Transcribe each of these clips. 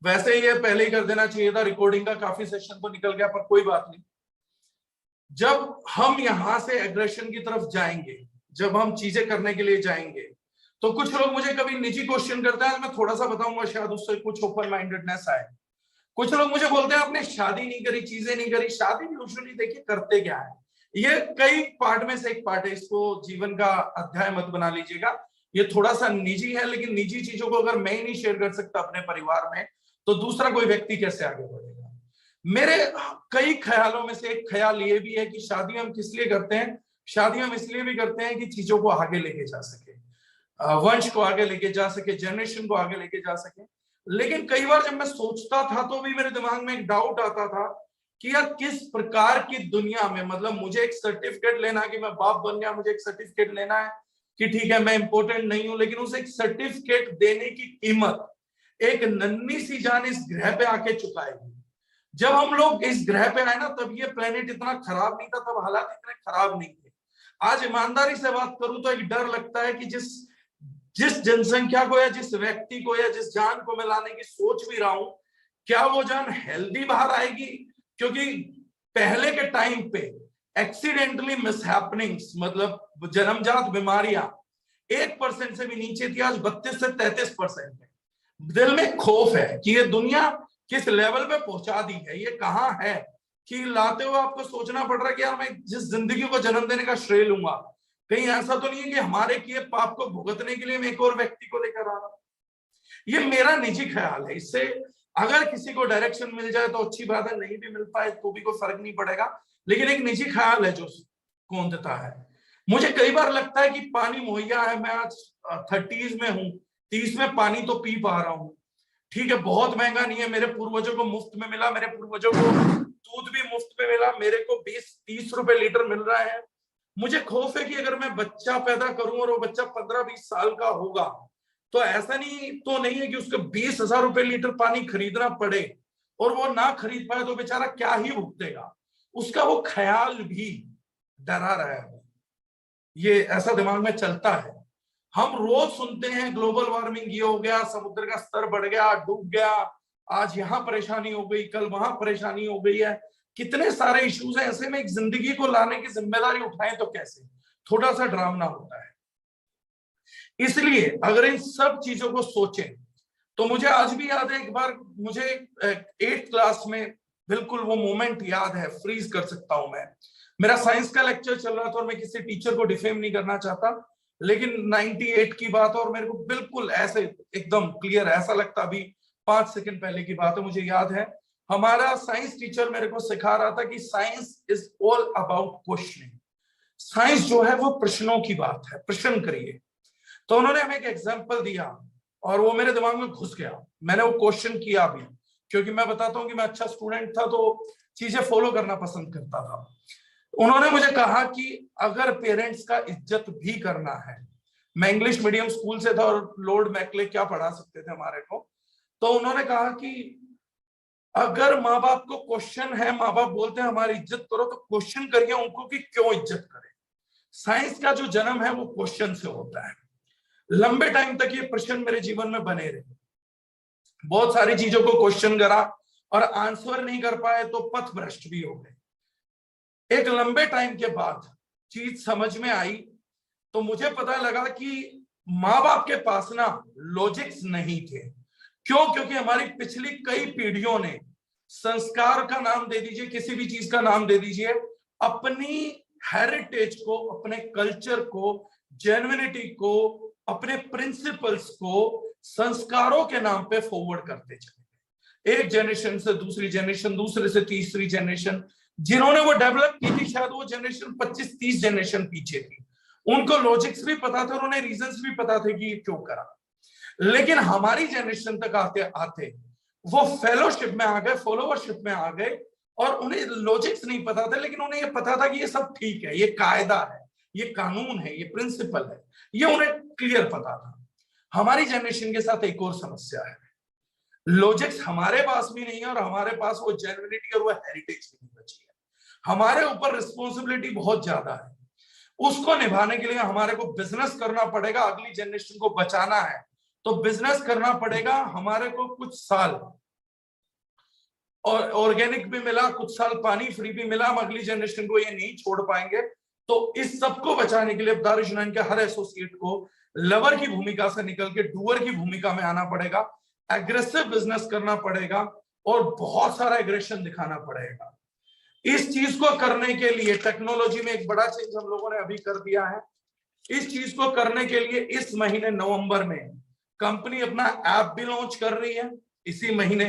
वैसे ये पहले ही कर देना चाहिए था, रिकॉर्डिंग का काफी सेशन तो निकल गया, पर कोई बात नहीं। जब हम यहां से एग्रेशन की तरफ जाएंगे, जब हम चीजें करने के लिए जाएंगे, तो कुछ लोग मुझे कभी निजी क्वेश्चन करते हैं, मैं थोड़ा सा बताऊंगा, शायद उससे कुछ ओपन माइंडेडनेस आए। कुछ लोग मुझे बोलते हैं आपने शादी नहीं करी, चीजें नहीं करी। शादी भी यूजुअली देखिए करते क्या है, ये कई पार्ट में से एक पार्ट है, इसको जीवन का अध्याय मत बना लीजिएगा। ये थोड़ा सा निजी है, लेकिन निजी चीजों को अगर मैं ही नहीं शेयर कर सकता अपने परिवार में, तो दूसरा कोई व्यक्ति कैसे आगे बढ़ेगा। मेरे कई ख्यालों में से एक ख्याल ये भी है कि शादी हम किस लिए करते हैं। शादी हम इसलिए भी करते हैं कि चीजों को आगे लेके जा सके, वंश को आगे लेके जा सके, जनरेशन को आगे लेके जा सके। लेकिन कई बार जब मैं सोचता था तो भी मेरे दिमाग में एक डाउट आता था कि यार किस प्रकार की दुनिया में, मतलब मुझे एक सर्टिफिकेट लेना कि मैं बाप बन गया, मुझे एक सर्टिफिकेट लेना है कि ठीक है मैं इंपॉर्टेंट नहीं हूं, लेकिन उस एक सर्टिफिकेट देने की कीमत एक नन्ही सी जान इस ग्रह पे आके चुकाएगी। जब हम लोग इस ग्रह पे आए ना, तब ये प्लेनेट इतना खराब नहीं था, तब हालात इतने खराब नहीं थे। आज ईमानदारी से बात करूं तो एक डर लगता है कि जिस जनसंख्या को या जिस व्यक्ति को या जिस जान को मैं लाने की सोच भी रहा हूं, क्या वो जान हेल्दी बाहर आएगी। क्योंकि पहले के टाइम पे एक्सीडेंटली मिसहैपनिंग्स, मतलब जन्मजात बीमारियां 1% से भी नीचे थी, आज 32 से 33% है। दिल में खौफ है कि ये दुनिया किस लेवल पे पहुंचा दी है, ये कहां है, कि लाते हुए आपको सोचना पड़ रहा है कि यार मैं जिस जिंदगी को जन्म देने का श्रेय लूंगा, कहीं ऐसा तो नहीं है कि हमारे किए पाप को भुगतने के लिए मैं एक और व्यक्ति को लेकर आ रहा हूं। ये मेरा निजी ख्याल है, इससे अगर किसी को डायरेक्शन मिल जाए तो अच्छी बात है, नहीं भी मिल पाए तो भी कोई फर्क नहीं पड़ेगा, लेकिन एक निजी ख्याल है जो कौन देता है। मुझे कई बार लगता है कि पानी मुहैया है, मैं आज 30s में हूं, 30 में पानी तो पी पा रहा हूं, ठीक है बहुत महंगा नहीं है, मेरे पूर्वजों को मुफ्त में मिला, मेरे पूर्वजों को दूध भी मुफ्त में मिला, मेरे को 20-30 रुपए लीटर मिल रहा है। मुझे खौफ है कि अगर मैं बच्चा पैदा करूं और वो बच्चा 15-20 साल का होगा, तो ऐसा नहीं है कि उसको 20,000 रुपए लीटर पानी खरीदना पड़े, और वो ना खरीद पाए तो बेचारा क्या ही भुगतेगा। उसका वो ख्याल भी डरा रहा है, ये ऐसा दिमाग में चलता है। हम रोज सुनते हैं ग्लोबल वार्मिंग ये हो गया, समुद्र का स्तर बढ़ गया, डूब गया, आज यहां परेशानी हो गई, कल वहां परेशानी हो गई है, कितने सारे इश्यूज हैं। ऐसे में एक जिंदगी को लाने की जिम्मेदारी उठाएं तो कैसे, थोड़ा सा डरावना होता है। इसलिए अगर इन सब चीजों को सोचें तो मुझे आज भी याद है, एक बार मुझे 8th क्लास में बिल्कुल वो मोमेंट याद है, फ्रीज कर सकता हूं मैं। मेरा साइंस का लेक्चर चल रहा था और मैं किसी टीचर को डिफेम नहीं करना चाहता, लेकिन 98 की बात, और मेरे को बिल्कुल ऐसे एकदम क्लियर ऐसा लगता, अभी 5 सेकंड पहले की बात है, मुझे याद है हमारा साइंस टीचर मेरे को सिखा रहा था कि science is all about questioning. Science जो है वो प्रश्नों की बात है, प्रश्न करिए। तो उन्होंने हमें एक एग्जाम्पल दिया और वो मेरे दिमाग में घुस गया, मैंने वो क्वेश्चन किया भी, क्योंकि मैं बताता हूँ कि मैं अच्छा स्टूडेंट था तो चीजें फॉलो करना पसंद करता था। उन्होंने मुझे कहा कि अगर पेरेंट्स का इज्जत भी करना है, मैं इंग्लिश मीडियम स्कूल से था और लॉर्ड मैकले क्या पढ़ा सकते थे हमारे को, तो उन्होंने कहा कि अगर माँ बाप को क्वेश्चन है, माँ बाप बोलते हैं हमारी इज्जत करो, तो क्वेश्चन करिए उनको कि क्यों इज्जत करें। साइंस का जो जन्म है वो क्वेश्चन से होता है। लंबे टाइम तक ये प्रश्न मेरे जीवन में बने रहे, बहुत सारी चीजों को क्वेश्चन करा और आंसर नहीं कर पाए तो पथ भ्रष्ट भी हो गए। एक लंबे टाइम के बाद चीज समझ में आई तो मुझे पता लगा कि माँ बाप के पास ना लॉजिक्स नहीं थे। क्यों? क्योंकि हमारी पिछली कई पीढ़ियों ने संस्कार का नाम दे दीजिए, किसी भी चीज का नाम दे दीजिए, अपनी हेरिटेज को, अपने कल्चर को, जेन्युइनिटी को, अपने प्रिंसिपल्स को संस्कारों के नाम पे फॉरवर्ड करते चले। एक जनरेशन से दूसरी जनरेशन, दूसरे से तीसरी जनरेशन, जिन्होंने वो डेवलप की थी शायद वो जनरेशन 25-30 जनरेशन पीछे थी, उनको लॉजिक्स भी पता थे और उन्हें रीजंस भी पता थे कि ये क्यों करा। लेकिन हमारी जनरेशन तक आते आते वो फेलोशिप में आ गए, फॉलोवरशिप में आ गए, और उन्हें लॉजिक्स नहीं पता था, लेकिन उन्हें ये पता था कि ये सब ठीक है, ये कायदा है, ये कानून है, ये प्रिंसिपल है, ये उन्हें क्लियर पता था। हमारी जनरेशन के साथ एक और समस्या है, लॉजिक्स हमारे पास भी नहीं है और हमारे पास वो जेन्युइनिटी और वो हेरिटेज भी नहीं बची है। हमारे ऊपर रिस्पॉन्सिबिलिटी बहुत ज्यादा है, उसको निभाने के लिए हमारे को बिजनेस करना पड़ेगा। अगली जनरेशन को बचाना है तो बिजनेस करना पड़ेगा, हमारे को कुछ साल और ऑर्गेनिक भी मिला, कुछ साल पानी फ्री भी मिला, हम अगली जनरेशन को ये नहीं छोड़ पाएंगे। तो इस सबको बचाने के लिए दारुशनाइन के हर एसोसिएट को लवर की भूमिका से निकल के डूअर की भूमिका में आना पड़ेगा, एग्रेसिव बिजनेस करना पड़ेगा और बहुत सारा एग्रेशन दिखाना पड़ेगा। इस चीज को करने के लिए टेक्नोलॉजी में एक बड़ा चेंज हम लोगों ने अभी कर दिया है। इस चीज को करने के लिए इस महीने नवंबर में कंपनी अपना ऐप भी लॉन्च कर रही है। इसी महीने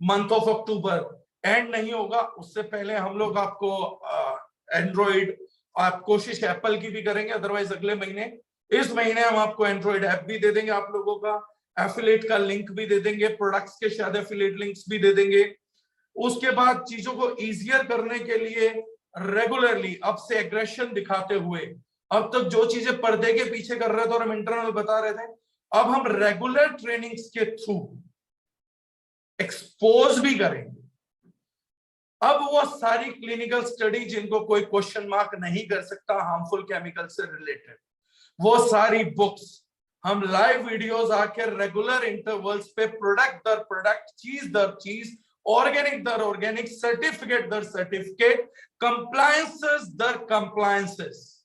मंथ ऑफ अक्टूबर, एंड नहीं होगा उससे पहले हम लोग आपको एंड्रॉइड, आप कोशिश एप्पल की भी करेंगे, अदरवाइज अगले महीने, इस महीने हम आपको एंड्रॉइड ऐप भी दे देंगे, आप लोगों का एफिलिएट का लिंक भी दे देंगे, प्रोडक्ट्स के शायद एफिलिएट लिंक्स भी दे देंगे। उसके बाद चीजों को इजियर करने के लिए रेगुलरली अब से एग्रेशन दिखाते हुए, अब तक जो चीजें पर्दे के पीछे कर रहे थे और हम इंटरनल बता रहे थे, अब हम रेगुलर ट्रेनिंग्स के थ्रू एक्सपोज भी करेंगे। अब वो सारी क्लिनिकल स्टडी जिनको कोई क्वेश्चन मार्क नहीं कर सकता हार्मफुल केमिकल से रिलेटेड, वो सारी बुक्स हम लाइव वीडियोस आके रेगुलर इंटरवल्स पे प्रोडक्ट दर प्रोडक्ट, चीज दर चीज, ऑर्गेनिक दर ऑर्गेनिक, सर्टिफिकेट दर सर्टिफिकेट, कंप्लायंसेस दर कंप्लायंसेस,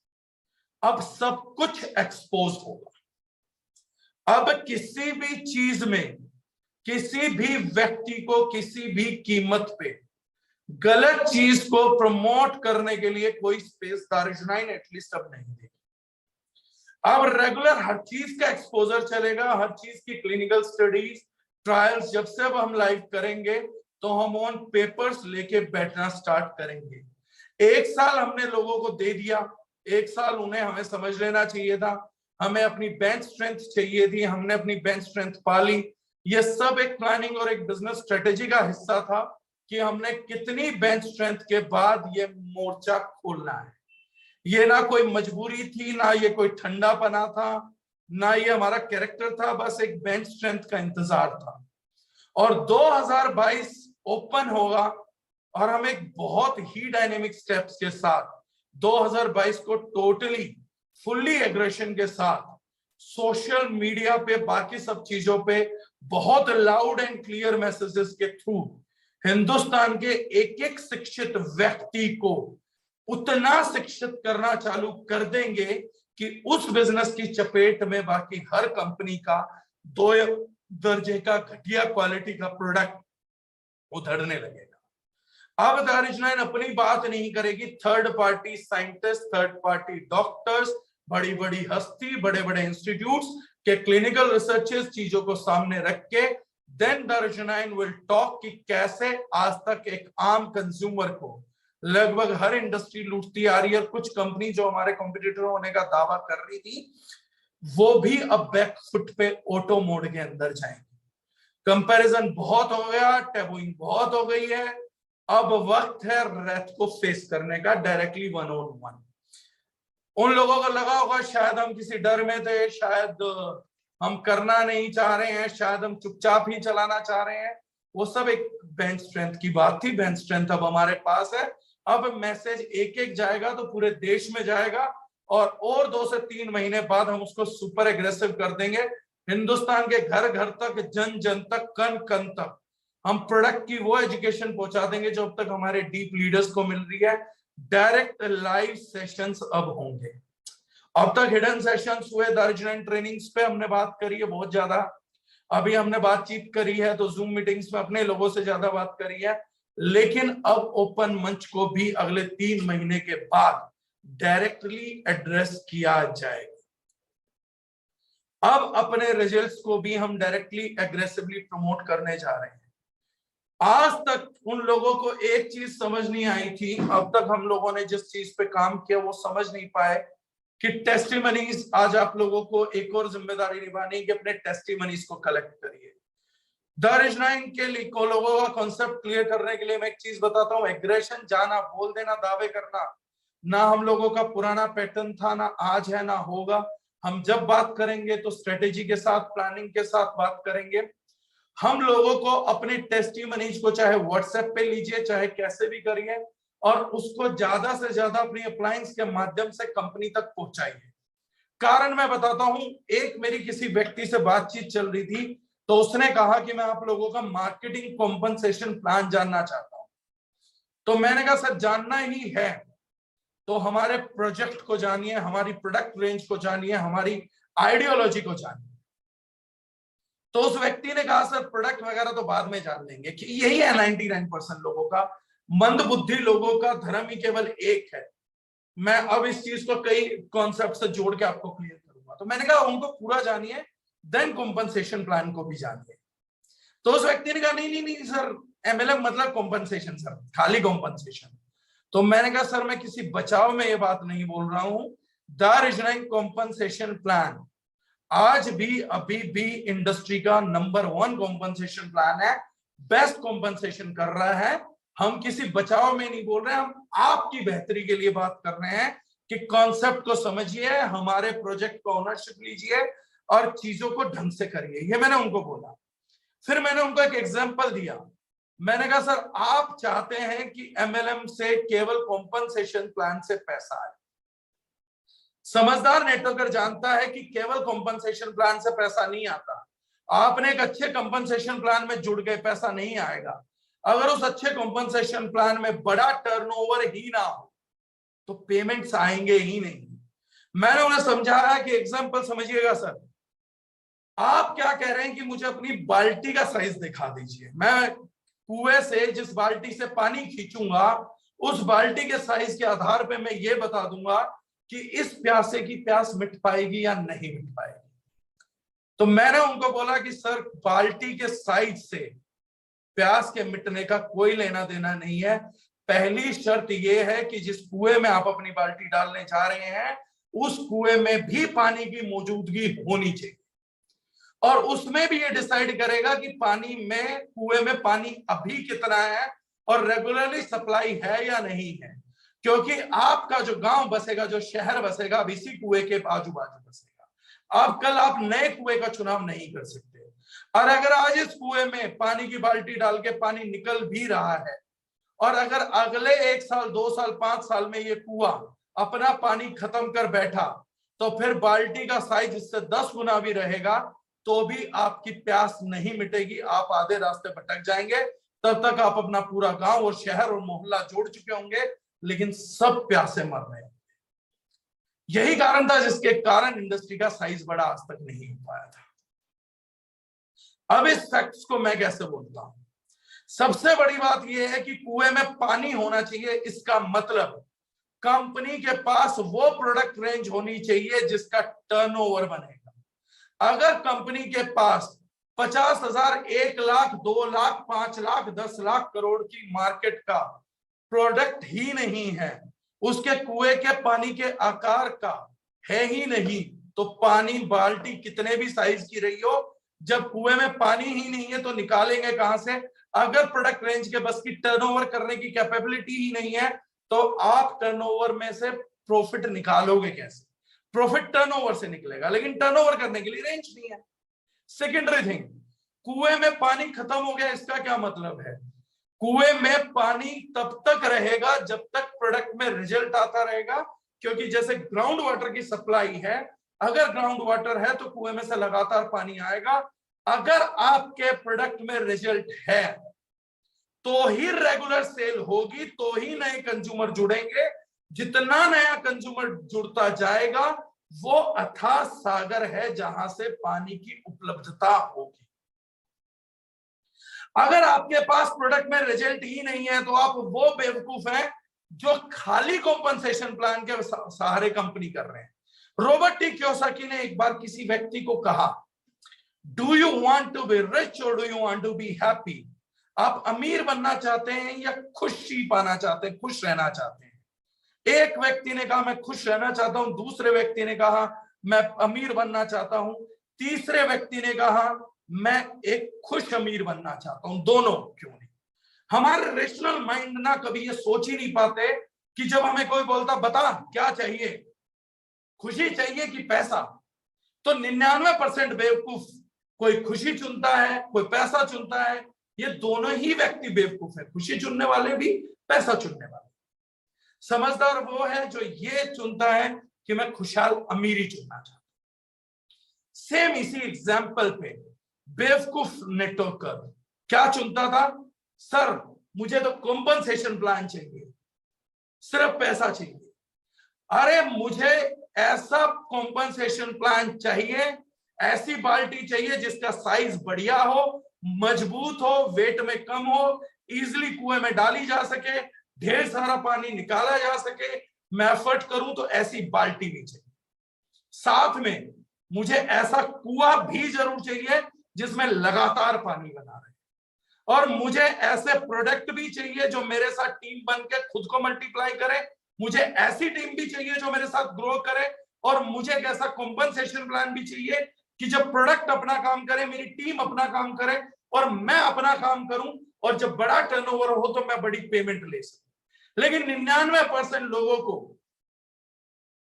अब सब कुछ एक्सपोज होगा। अब किसी भी चीज में किसी भी व्यक्ति को किसी भी कीमत पे गलत चीज को प्रमोट करने के लिए कोई स्पेस दारुशनाइन एटलीस्ट अब नहीं देगी। अब रेगुलर हर चीज का एक्सपोजर चलेगा, हर चीज की क्लिनिकल स्टडीज, ट्रायल्स जब से अब हम लाइव करेंगे तो हम ऑन पेपर्स लेके बैठना स्टार्ट करेंगे। एक साल हमने लोगों को दे दिया, एक साल उन्हें हमें समझ लेना चाहिए था, हमें अपनी बेंच स्ट्रेंथ चाहिए थी, हमने अपनी बेंच स्ट्रेंथ पाली। ये सब एक प्लानिंग और एक बिजनेस स्ट्रेटेजी का हिस्सा था कि हमने कितनी बेंच स्ट्रेंथ के बाद ये मोर्चा खोलना है। ये ना कोई मजबूरी थी, ना ये कोई ठंडापना था, ना ये हमारा कैरेक्टर था, बस एक बेंच स्ट्रेंथ का इंतजार था। और 2022 ओपन होगा और हम एक बहुत ही डायनेमिक स्टेप्स के साथ 2022 को टोटली फुल्ली एग्रेशन के साथ सोशल मीडिया पे, बाकी सब चीजों पे बहुत लाउड एंड क्लियर मैसेजेस के थ्रू हिंदुस्तान के एक एक शिक्षित व्यक्ति को उतना शिक्षित करना चालू कर देंगे कि उस बिजनेस की चपेट में बाकी हर कंपनी का 2 दर्जे का घटिया क्वालिटी का प्रोडक्ट उधड़ने लगेगा। अब दारुशनाइन अपनी बात नहीं करेगी, third party scientist, third party doctors, बड़ी बड़ी हस्ती, बड़े बड़े इंस्टीट्यूट्स के क्लिनिकल रिसर्चेस चीजों को सामने रख के देन दारुशनाइन विल टॉक कि कैसे आज तक एक आम कंज्यूमर को लगभग हर इंडस्ट्री लूटती आ रही है। कुछ कंपनी जो हमारे कॉम्पिटिटर होने का दावा कर रही थी वो भी अब बैक फुट पे ऑटो मोड के अंदर जाएंगे। कंपैरिजन बहुत हो गया, टैबूइंग बहुत हो गई है, अब वक्त है रेत को फेस करने का डायरेक्टली 1-on-1। उन लोगों को लगा होगा शायद हम किसी डर में थे, शायद हम करना नहीं चाह रहे हैं, शायद हम चुपचाप ही चलाना चाह रहे हैं, वो सब एक बेंच स्ट्रेंथ की बात थी। बेंच स्ट्रेंथ अब हमारे पास है। अब मैसेज एक एक जाएगा तो पूरे देश में जाएगा और 2 से 3 महीने बाद हम उसको सुपर एग्रेसिव कर देंगे। हिंदुस्तान के घर घर तक, जन जन तक, कन कन तक हम प्रोडक्ट की वो एजुकेशन पहुंचा देंगे जो अब तक हमारे डीप लीडर्स को मिल रही है। डायरेक्ट लाइव सेशंस अब होंगे। अब तक हिडन सेशंस हुए दारुशनाइन ट्रेनिंग्स पे, हमने बात करी है बहुत ज्यादा, अभी हमने बातचीत करी है तो जूम मीटिंग्स में अपने लोगों से ज्यादा बात करी है, लेकिन अब ओपन मंच को भी अगले 3 महीने के बाद डायरेक्टली एड्रेस किया जाएगा। अब अपने रिजल्ट्स को भी हम डायरेक्टली एग्रेसिवली प्रमोट करने जा रहे हैं। आज तक उन लोगों को एक चीज समझ नहीं आई थी, अब तक हम लोगों ने जिस चीज पे काम किया वो समझ नहीं पाए कि टेस्टिमनीज, आज आप लोगों को एक और जिम्मेदारी निभानी है कि अपने टेस्टिमनीज को कलेक्ट करिए। दारुशनाइन के लिए को लोगों का कॉन्सेप्ट क्लियर करने के लिए मैं एक चीज बताता हूँ, एग्रेशन, जाना, बोल देना, दावे करना, ना हम लोगों का पुराना पैटर्न था, ना आज है, ना होगा। हम जब बात करेंगे तो स्ट्रेटेजी के साथ, प्लानिंग के साथ बात करेंगे। हम लोगों को अपने टेस्टिमनीज को चाहे व्हाट्सएप पे लीजिए, चाहे कैसे भी करिए, और उसको ज्यादा से ज्यादा अपनी अप्लायंस के माध्यम से कंपनी तक पहुंचाइए। कारण मैं बताता हूं, एक मेरी किसी व्यक्ति से बातचीत चल रही थी, तो उसने कहा कि मैं आप लोगों का मार्केटिंग कॉम्पनसेशन प्लान जानना चाहता हूं। तो मैंने कहा सर जानना ही है तो हमारे प्रोजेक्ट को जानिए, हमारी प्रोडक्ट रेंज को जानिए, हमारी आइडियोलॉजी को जानिए। तो उस व्यक्ति ने कहा सर प्रोडक्ट वगैरह तो बाद में जान लेंगे। कि यही है 99% लोगों का, मंद बुद्धि लोगों का धर्म ही केवल एक है। मैं अब इस चीज को कई कॉन्सेप्ट से जोड़ के आपको क्लियर करूंगा। तो मैंने कहा उनको पूरा जानिए, देन कॉम्पनसेशन प्लान को भी जानिए। तो उस व्यक्ति ने कहा नहीं नहीं नहीं सर, एमएलएम मतलब कॉम्पनसेशन सर, खाली कॉम्पनसेशन। तो मैंने कहा सर मैं किसी बचाव में ये बात नहीं बोल रहा हूं। द रीजनिंग कॉम्पनसेशन प्लान आज भी अभी भी इंडस्ट्री का नंबर 1 कॉम्पनसेशन प्लान है, बेस्ट कॉम्पनसेशन कर रहा है। हम किसी बचाव में नहीं बोल रहे हैं, हम आपकी बेहतरी के लिए बात कर रहे हैं कि कॉन्सेप्ट को समझिए, हमारे प्रोजेक्ट को ओनरशिप लीजिए और चीजों को ढंग से करिए। ये मैंने उनको बोला। फिर मैंने उनको एक एग्जांपल दिया। मैंने कहा सर आप चाहते हैं कि एमएलएम से केवल कॉम्पनसेशन प्लान से पैसा आए। समझदार नेटवर्कर जानता है कि केवल कॉम्पनसेशन प्लान से पैसा नहीं आता। आपने एक अच्छे कॉम्पनसेशन प्लान में जुड़ गए, पैसा नहीं आएगा। अगर उस अच्छे कॉम्पनसेशन प्लान में बड़ा टर्नओवर ही ना हो तो पेमेंट्स आएंगे ही नहीं। मैंने उन्हें समझाया कि एग्जांपल समझिएगा सर, आप क्या कह रहे हैं कि मुझे अपनी बाल्टी का साइज दिखा दीजिए, मैं कुएं से जिस बाल्टी से पानी खींचूंगा उस बाल्टी के साइज के आधार पे मैं ये बता दूंगा कि इस प्यासे की प्यास मिट पाएगी या नहीं मिट पाएगी। तो मैंने उनको बोला कि सर बाल्टी के साइज से प्यास के मिटने का कोई लेना देना नहीं है। पहली शर्त यह है कि जिस कुएं में आप अपनी बाल्टी डालने जा रहे हैं उस कुएं में भी पानी की मौजूदगी होनी चाहिए, और उसमें भी ये डिसाइड करेगा कि पानी में, कुएं में पानी अभी कितना है और रेगुलरली सप्लाई है या नहीं है। क्योंकि आपका जो गांव बसेगा, जो शहर बसेगा, अब इसी कुएं के आजू बाजू बसेगा। अब कल आप नए कुएं का चुनाव नहीं कर सकते। और अगर आज इस कुएं में पानी की बाल्टी डाल के पानी निकल भी रहा है और अगर अगले 1 साल 2 साल 5 साल में ये कुआं अपना पानी खत्म कर बैठा तो फिर बाल्टी का साइज इससे 10 गुना भी रहेगा तो भी आपकी प्यास नहीं मिटेगी, आप आधे रास्ते भटक जाएंगे। तब तक आप अपना पूरा गांव और शहर और मोहल्ला जोड़ चुके होंगे, लेकिन सब प्यासे मर रहे हैं। यही कारण था जिसके कारण इंडस्ट्री का साइज बड़ा आज तक नहीं हो पाया था। अब इस फैक्ट्स को मैं कैसे बोलता हूं? सबसे बड़ी बात यह है कि कुएं में पानी होना चाहिए, इसका मतलब कंपनी के पास वो प्रोडक्ट रेंज होनी चाहिए जिसका टर्नओवर बनेगा। अगर कंपनी के पास 50,000, 1 लाख, 2 लाख, 5 लाख, 10 लाख करोड़ की मार्केट का प्रोडक्ट ही नहीं है, उसके कुएं के पानी के आकार का है ही नहीं, तो पानी बाल्टी कितने भी साइज की रही हो, जब कुएं में पानी ही नहीं है तो निकालेंगे कहां से? अगर प्रोडक्ट रेंज के बस की टर्नओवर करने की कैपेबिलिटी ही नहीं है तो आप टर्नओवर में से प्रॉफिट निकालोगे कैसे? प्रॉफिट टर्नओवर से निकलेगा, लेकिन टर्नओवर करने के लिए रेंज नहीं है। सेकेंडरी थिंग, कुएं में पानी खत्म हो गया, इसका क्या मतलब है? कुएं में पानी तब तक रहेगा जब तक प्रोडक्ट में रिजल्ट आता रहेगा, क्योंकि जैसे ग्राउंड वाटर की सप्लाई है, अगर ग्राउंड वाटर है तो कुएं में से लगातार पानी आएगा। अगर आपके प्रोडक्ट में रिजल्ट है तो ही रेगुलर सेल होगी, तो ही नए कंज्यूमर जुड़ेंगे। जितना नया कंज्यूमर जुड़ता जाएगा वो अथाह सागर है जहां से पानी की उपलब्धता होगी। अगर आपके पास प्रोडक्ट में रिजल्ट ही नहीं है तो आप वो बेवकूफ हैं जो खाली कॉम्पनसेशन प्लान के सहारे कंपनी कर रहे हैं। रॉबर्ट टी कियोसाकी ने एक बार किसी व्यक्ति को कहा, do you want to be rich और do you want to be happy? आप अमीर बनना चाहते हैं या खुशी पाना चाहते हैं, खुश रहना चाहते हैं? एक व्यक्ति ने कहा मैं खुश रहना चाहता हूं, दूसरे व्यक्ति ने कहा मैं अमीर बनना चाहता हूं, तीसरे व्यक्ति ने कहा मैं एक खुश अमीर बनना चाहता हूं। दोनों क्यों नहीं? हमारे रेशनल माइंड ना कभी ये सोच ही नहीं पाते कि जब हमें कोई बोलता बता क्या चाहिए, खुशी चाहिए कि पैसा, तो 99% बेवकूफ कोई खुशी चुनता है, कोई पैसा चुनता है। ये दोनों ही व्यक्ति बेवकूफ है, खुशी चुनने वाले भी, पैसा चुनने वाले। समझदार वो है जो ये चुनता है कि मैं खुशहाल अमीरी चुनना चाहता हूं। सेम इसी एग्जाम्पल पे बेवकूफ नेटवर्कर क्या चुनता था? सर मुझे तो कॉम्पनसेशन प्लान चाहिए, सिर्फ पैसा चाहिए। अरे मुझे ऐसा कॉम्पनसेशन प्लान चाहिए, ऐसी बाल्टी चाहिए जिसका साइज बढ़िया हो, मजबूत हो, वेट में कम हो, इजिली कुएं में डाली जा सके, ढेर सारा पानी निकाला जा सके। मैं एफर्ट करूं तो ऐसी बाल्टी भी चाहिए। साथ में मुझे ऐसा कुआं भी जरूर चाहिए जिसमें लगातार पानी बना रहे, और मुझे ऐसे प्रोडक्ट भी चाहिए जो मेरे साथ टीम बन के खुद को मल्टीप्लाई करे। मुझे ऐसी टीम भी चाहिए जो मेरे साथ ग्रो करे, और मुझे एक ऐसा कॉम्पनसेशन प्लान भी चाहिए कि जब प्रोडक्ट अपना काम करे, मेरी टीम अपना काम करे और मैं अपना काम करूं, और जब बड़ा टर्नओवर हो तो मैं बड़ी पेमेंट ले सकूं। लेकिन 99% लोगों को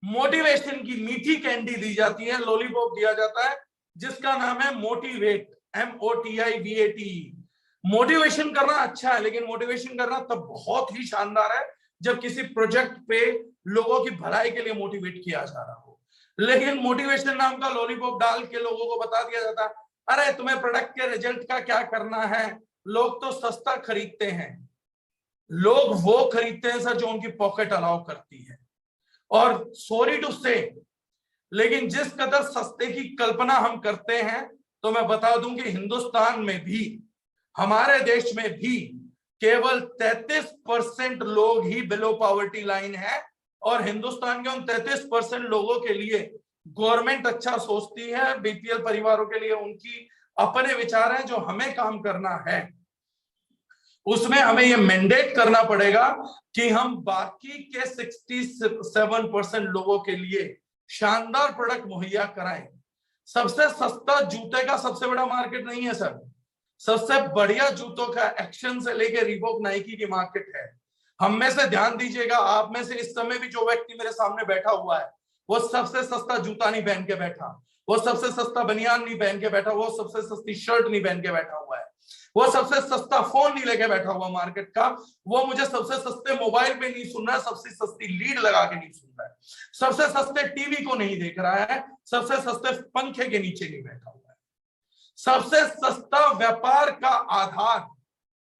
मोटिवेशन की मीठी कैंडी दी जाती है, लॉलीपॉप दिया जाता है जिसका नाम है मोटिवेट, MOTIVAT। मोटिवेशन करना अच्छा है, लेकिन मोटिवेशन करना तब बहुत ही शानदार है जब किसी प्रोजेक्ट पे लोगों की भलाई के लिए मोटिवेट किया जा रहा हो। लेकिन मोटिवेशन नाम का लॉलीपॉप डाल के लोगों को बता दिया जाता है, अरे तुम्हें प्रोडक्ट के रिजल्ट का क्या करना है, लोग तो सस्ता खरीदते हैं। लोग वो खरीदते हैं सर जो उनकी पॉकेट अलाउ करती है। और सॉरी टू से, लेकिन जिस कदर सस्ते की कल्पना हम करते हैं, तो मैं बता दूं कि हिंदुस्तान में भी, हमारे देश में भी केवल 33% लोग ही बिलो पॉवर्टी लाइन है, और हिंदुस्तान के उन 33% लोगों के लिए गवर्नमेंट अच्छा सोचती है। बीपीएल परिवारों के लिए उनकी अपने विचार हैं। जो हमें काम करना है उसमें हमें यह मैंडेट करना पड़ेगा कि हम बाकी के 67% लोगों के लिए शानदार प्रोडक्ट मुहैया कराएं। सबसे सस्ता जूते का सबसे बड़ा मार्केट नहीं है सर, सबसे बढ़िया जूतों का एक्शन से लेके रीबॉक, नाइकी की मार्केट है। हम में से ध्यान दीजिएगा, आप में से इस समय भी जो व्यक्ति मेरे सामने बैठा हुआ है, वो सबसे सस्ता जूता नहीं पहन के बैठा, वो सबसे सस्ता बनियान नहीं पहन के बैठा, वो सबसे सस्ती शर्ट नहीं पहन के बैठा हुआ है, वो सबसे सस्ता फोन नहीं लेके बैठा हुआ मार्केट का, वो मुझे सबसे सस्ते मोबाइल पे नहीं सुन रहा है, सबसे सस्ती लीड लगा के नहीं सुन रहा है, सबसे सस्ते टीवी को नहीं देख रहा है, सबसे सस्ते पंखे के नीचे नहीं बैठा हुआ है। सबसे सस्ता व्यापार का आधार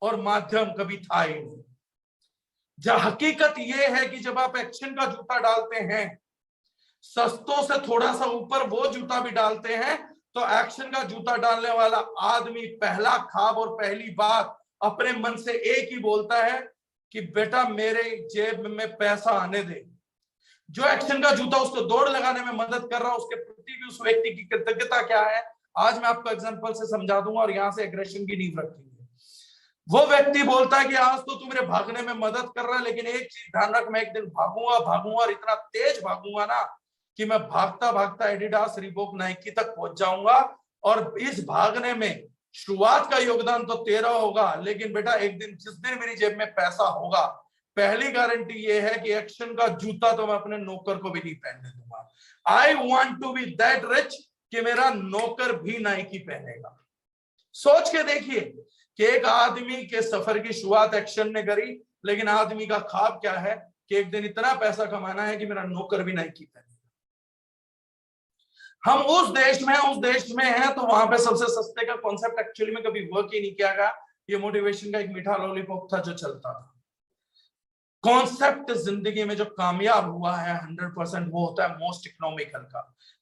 और माध्यम कभी था ही नहीं। जब हकीकत यह है कि जब आप एक्शन का जूता डालते हैं, सस्तों से थोड़ा सा ऊपर वो जूता भी डालते हैं, तो एक्शन का जूता डालने वाला आदमी पहला ख्वाब और पहली बात अपने मन से एक ही बोलता है कि बेटा मेरे जेब में पैसा आने दे। जो एक्शन का जूता उसको दौड़ लगाने में मदद कर रहा है, उसके प्रति भी उस व्यक्ति की कृतज्ञता क्या है, आज मैं आपको एग्जांपल से समझा दूंगा और यहां से एग्रेशन की नींव रखी है। वो व्यक्ति बोलता है कि आज तो तू मेरे भागने में मदद कर रहा है, लेकिन एक चीज ध्यान रख, मैं एक दिन भागूंगा भागूंगा और इतना तेज भागूंगा ना कि मैं भागता भागता एडिडास, रीबॉक, नाइकी तक पहुंच जाऊंगा। और इस भागने में शुरुआत का योगदान तो तेरा होगा, लेकिन बेटा एक दिन जिस दिन मेरी जेब में पैसा होगा, पहली गारंटी ये है कि एक्शन का जूता तो मैं अपने नौकर को भी नहीं पहनने दूंगा। I want to be that rich कि मेरा नौकर भी नाइकी पहनेगा। सोच के देखिए कि एक आदमी के सफर की शुरुआत एक्शन ने करी, लेकिन आदमी का ख्वाब क्या है कि एक दिन इतना पैसा कमाना है कि मेरा नौकर भी नाइकी पहनेगा। हम उस देश में हैं तो वहां पे सबसे सस्ते का कॉन्सेप्ट एक्चुअली में कभी वर्क ही नहीं किया गया। ये मोटिवेशन का एक मीठा लॉलीपॉप था जो चलता था। कॉन्सेप्ट जिंदगी में जो कामयाब हुआ है 100%, वो होता है मोस्ट इकोनॉमिकल का।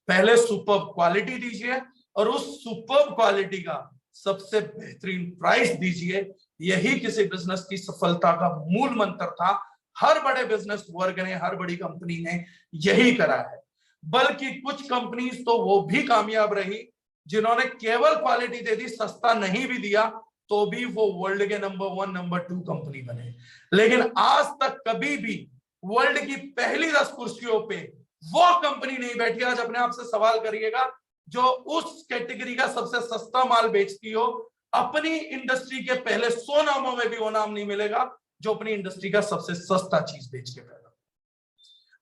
पहले सुपर क्वालिटी दीजिए और उस सुपर क्वालिटी का सबसे बेहतरीन प्राइस दीजिए। यही किसी बिजनेस की सफलता का मूल मंत्र था। हर बड़े बिजनेस वर्ग ने, हर बड़ी कंपनी ने यही करा है। बल्कि कुछ कंपनीज तो वो भी कामयाब रही जिन्होंने केवल क्वालिटी दे दी, सस्ता नहीं भी दिया, तो भी वो वर्ल्ड के नंबर 1, नंबर 2 कंपनी बने। लेकिन आज तक कभी भी वर्ल्ड की पहली 10 कुर्सियों पे वो कंपनी नहीं बैठी। आज अपने आप से सवाल करिएगा, जो उस कैटेगरी का सबसे सस्ता माल बेचती हो, अपनी इंडस्ट्री के पहले 100 नामों में भी वो नाम नहीं मिलेगा जो अपनी इंडस्ट्री का सबसे सस्ता चीज बेच के पैदा।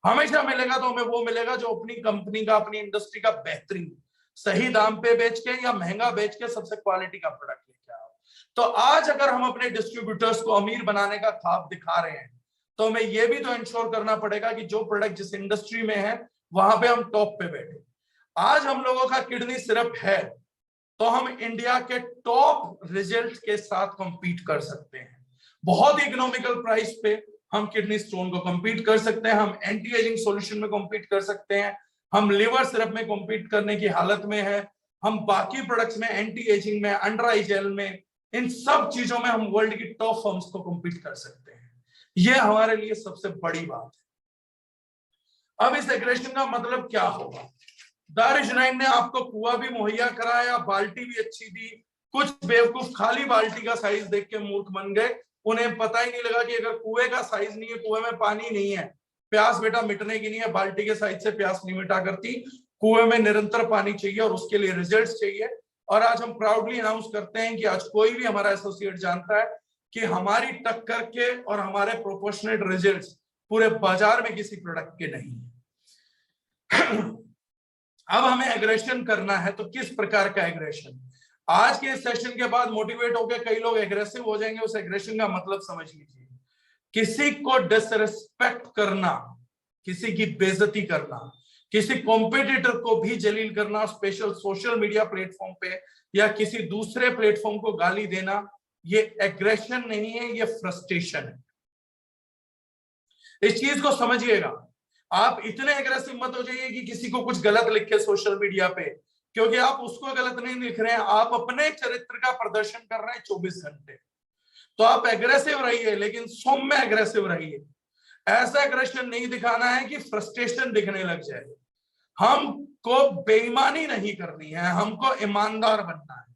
हमेशा मिलेगा तो हमें वो मिलेगा जो अपनी कंपनी का, अपनी इंडस्ट्री का बेहतरीन सही दाम पे बेच के या महंगा बेच के सबसे क्वालिटी का प्रोडक्ट लेके आओ। तो आज अगर हम अपने डिस्ट्रीब्यूटर्स को अमीर बनाने का ख्वाब दिखा रहे हैं, तो हमें यह भी तो इंश्योर करना पड़ेगा कि जो प्रोडक्ट जिस इंडस्ट्री में है वहां पे हम टॉप पे बैठे। आज हम लोगों का किडनी सिर्फ है तो हम इंडिया के टॉप रिजल्ट के साथ कंपीट कर सकते हैं। बहुत इकोनॉमिकल प्राइस पे हम किडनी स्टोन को कंपीट कर सकते हैं, हम एंटी एजिंग सॉल्यूशन में कंपीट कर सकते हैं, हम लिवर सिरप में कंपीट करने की हालत में है, हम बाकी प्रोडक्ट्स में, एंटी एजिंग में, अंडर आई जेल में, इन सब चीजों में हम वर्ल्ड की टॉप फर्म्स को कंपीट कर सकते हैं। यह हमारे लिए सबसे बड़ी बात है। अब इस एग्रेशन का मतलब क्या होगा? दारुशनाइन ने आपको कुआं भी मुहैया कराया, बाल्टी भी अच्छी दी। कुछ बेवकूफ खाली बाल्टी का साइज देख के मूर्ख बन गए, उन्हें पता ही नहीं लगा कि अगर कुएं का साइज नहीं है, कुएं में पानी नहीं है, प्यास बेटा मिटने की नहीं है, बाल्टी के साइज से प्यास नहीं मिटा करती, कुएं में निरंतर पानी चाहिए और उसके लिए रिजल्ट्स चाहिए। और आज हम प्राउडली अनाउंस करते हैं कि आज कोई भी हमारा एसोसिएट जानता है कि हमारी टक्कर के और हमारे प्रोपोर्शनेट रिजल्ट्स पूरे बाजार में किसी प्रोडक्ट के नहीं है। अब हमें एग्रेशन करना है, तो किस प्रकार का एग्रेशन? आज के सेशन के बाद मोटिवेट होकर कई लोग एग्रेसिव हो जाएंगे। उस एग्रेशन का मतलब समझ लीजिए, किसी को डिसरिस्पेक्ट करना, किसी की बेइज्जती करना, किसी कॉम्पिटिटर को भी जलील करना, स्पेशल सोशल मीडिया प्लेटफॉर्म पे या किसी दूसरे प्लेटफॉर्म को गाली देना, ये एग्रेशन नहीं है, ये फ्रस्ट्रेशन है। इस चीज को समझिएगा। आप इतने एग्रेसिव मत हो जाइए कि किसी को कुछ गलत लिखे सोशल मीडिया पे, क्योंकि आप उसको गलत नहीं लिख रहे हैं, आप अपने चरित्र का प्रदर्शन कर रहे हैं 24 घंटे। तो आप एग्रेसिव रहिए, लेकिन सौम्य एग्रेसिव रहिए। ऐसा एग्रेशन नहीं दिखाना है कि फ्रस्ट्रेशन दिखने लग जाए। हमको बेईमानी नहीं करनी है, हमको ईमानदार बनना है,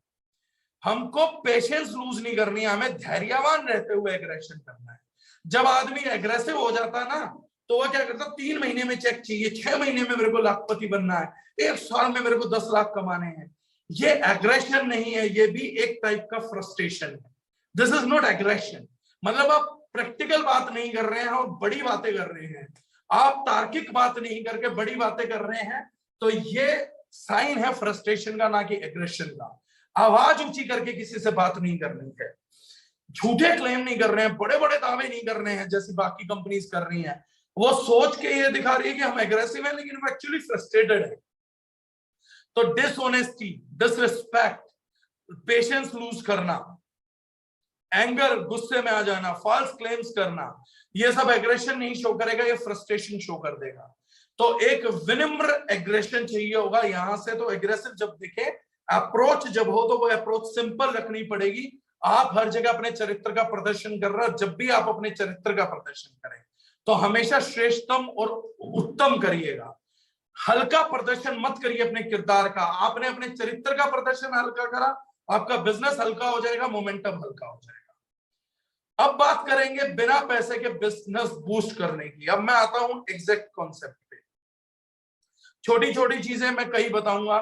हमको पेशेंस लूज नहीं करनी है, हमें धैर्यवान रहते हुए एग्रेशन करना है। जब आदमी एग्रेसिव हो जाता है ना, तो वो क्या करता, 3 महीने में चेक चाहिए, 6 महीने में मेरे को लाखपति बनना है, 1 साल में मेरे को 10 लाख कमाने हैं। ये एग्रेशन नहीं है, ये भी एक टाइप का फ्रस्ट्रेशन है। This is not aggression. मतलब आप प्रैक्टिकल बात नहीं कर रहे हैं और बड़ी बातें कर रहे हैं, आप तार्किक बात नहीं करके बड़ी बातें कर रहे हैं, तो ये साइन है फ्रस्ट्रेशन का, ना कि एग्रेशन का। आवाज ऊंची करके किसी से बात नहीं करनी है, झूठे क्लेम नहीं कर रहे हैं, बड़े बड़े दावे नहीं कर रहे हैं जैसे बाकी कंपनीज कर रही हैं। वो सोच के ये दिखा रही है कि हम एग्रेसिव हैं, लेकिन वो एक्चुअली फ्रस्ट्रेटेड है। तो डिसऑनेस्टी, डिसरिस्पेक्ट, पेशेंस लूज करना, एंगर, गुस्से में आ जाना, फॉल्स क्लेम्स करना, ये सब एग्रेशन नहीं शो करेगा, ये फ्रस्ट्रेशन शो कर देगा। तो एक विनम्र एग्रेशन चाहिए होगा यहां से। तो एग्रेसिव जब दिखे, अप्रोच जब हो, तो वो अप्रोच सिंपल रखनी पड़ेगी। आप हर जगह अपने चरित्र का प्रदर्शन कर रहे हो, जब भी आप अपने चरित्र का प्रदर्शन करें तो हमेशा श्रेष्ठतम और उत्तम करिएगा। हल्का प्रदर्शन मत करिए अपने किरदार का। आपने अपने चरित्र का प्रदर्शन हल्का करा, आपका बिजनेस हल्का हो जाएगा, मोमेंटम हल्का हो जाएगा। अब बात करेंगे बिना पैसे के बिजनेस बूस्ट करने की। अब मैं आता हूं एग्जैक्ट कॉन्सेप्ट पे। छोटी छोटी चीजें मैं कई बताऊंगा,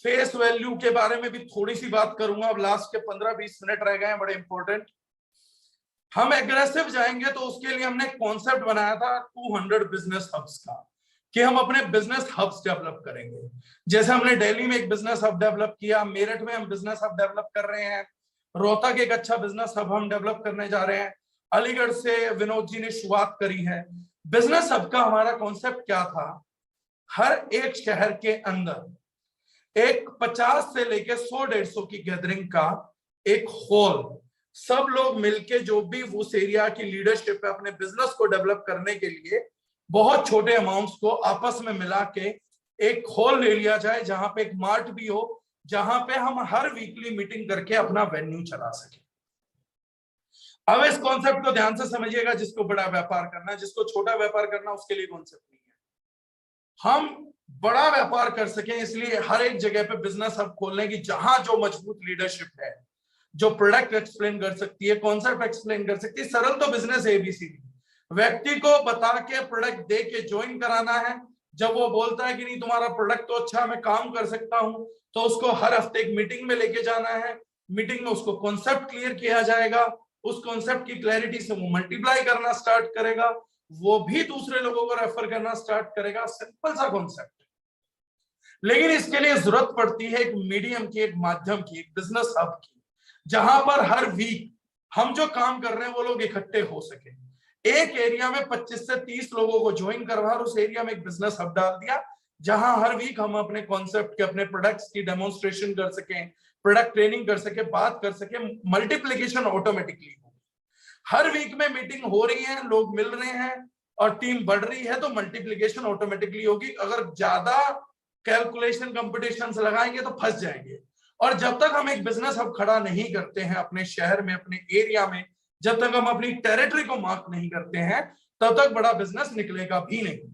फेस वैल्यू के बारे में भी थोड़ी सी बात करूंगा। अब लास्ट के 15-20 मिनट रह गए हैं, बड़े इंपॉर्टेंट। हम एग्रेसिव जाएंगे तो उसके लिए हमने कॉन्सेप्ट बनाया था 200 बिजनेस हब्स का, कि हम अपने बिजनेस हब्स डेवलप करेंगे। जैसे हमने दिल्ली में एक बिजनेस हब डेवलप किया, मेरठ में हम बिजनेस हब डेवलप कर रहे हैं, रोहतक एक अच्छा बिजनेस हब हम डेवलप करने जा रहे हैं, अलीगढ़ से विनोद जी ने शुरुआत करी है। बिजनेस हब का हमारा कॉन्सेप्ट क्या था? हर एक शहर के अंदर एक 50 से लेके 100-150 की गैदरिंग का एक हॉल, सब लोग मिलके जो भी उस एरिया की लीडरशिप है, अपने बिजनेस को डेवलप करने के लिए बहुत छोटे अमाउंट्स को आपस में मिला के एक हॉल ले लिया जाए, जहां पे एक मार्ट भी हो, जहां पे हम हर वीकली मीटिंग करके अपना वेन्यू चला सके। अब इस कॉन्सेप्ट को ध्यान से समझिएगा। जिसको बड़ा व्यापार करना है, जिसको छोटा व्यापार करना, उसके लिए कॉन्सेप्ट नहीं है। हम बड़ा व्यापार कर सकें, इसलिए हर एक जगह पे बिजनेस हब खोलने की, जहां जो मजबूत लीडरशिप है, जो प्रोडक्ट एक्सप्लेन कर सकती है, कॉन्सेप्ट एक्सप्लेन कर सकती है। सरल तो बिजनेस एबीसीडी, व्यक्ति को बता के प्रोडक्ट दे के ज्वाइन कराना है। जब वो बोलता है कि नहीं तुम्हारा प्रोडक्ट तो अच्छा, मैं काम कर सकता हूं, तो उसको हर हफ्ते एक मीटिंग में लेके जाना है। मीटिंग में उसको कॉन्सेप्ट क्लियर किया जाएगा, उस कॉन्सेप्ट की क्लैरिटी से वो मल्टीप्लाई करना स्टार्ट करेगा, वो भी दूसरे लोगों को रेफर करना स्टार्ट करेगा। सिंपल सा कॉन्सेप्ट, लेकिन इसके लिए जरूरत पड़ती है एक मीडियम की, एक माध्यम की, एक बिजनेस हब की, जहां पर हर वीक हम जो काम कर रहे हैं वो लोग इकट्ठे हो सके। एक एरिया में 25 से 30 लोगों को ज्वाइन करवा, उस एरिया में एक बिजनेस हब डाल दिया, जहां हर वीक हम अपने कॉन्सेप्ट के, अपने प्रोडक्ट्स की डेमोन्स्ट्रेशन कर सकें, प्रोडक्ट ट्रेनिंग कर सके, बात कर सके, मल्टीप्लिकेशन ऑटोमेटिकली हो। हर वीक में मीटिंग हो रही है, लोग मिल रहे हैं और टीम बढ़ रही है, तो मल्टीप्लिकेशन ऑटोमेटिकली होगी। अगर ज्यादा कैलकुलेशन कंपटीशंस लगाएंगे तो फंस जाएंगे। और जब तक हम एक बिजनेस हब खड़ा नहीं करते हैं अपने शहर में, अपने एरिया में, जब तक हम अपनी टेरिटरी को मार्क नहीं करते हैं, तब तक बड़ा बिजनेस निकलेगा भी नहीं।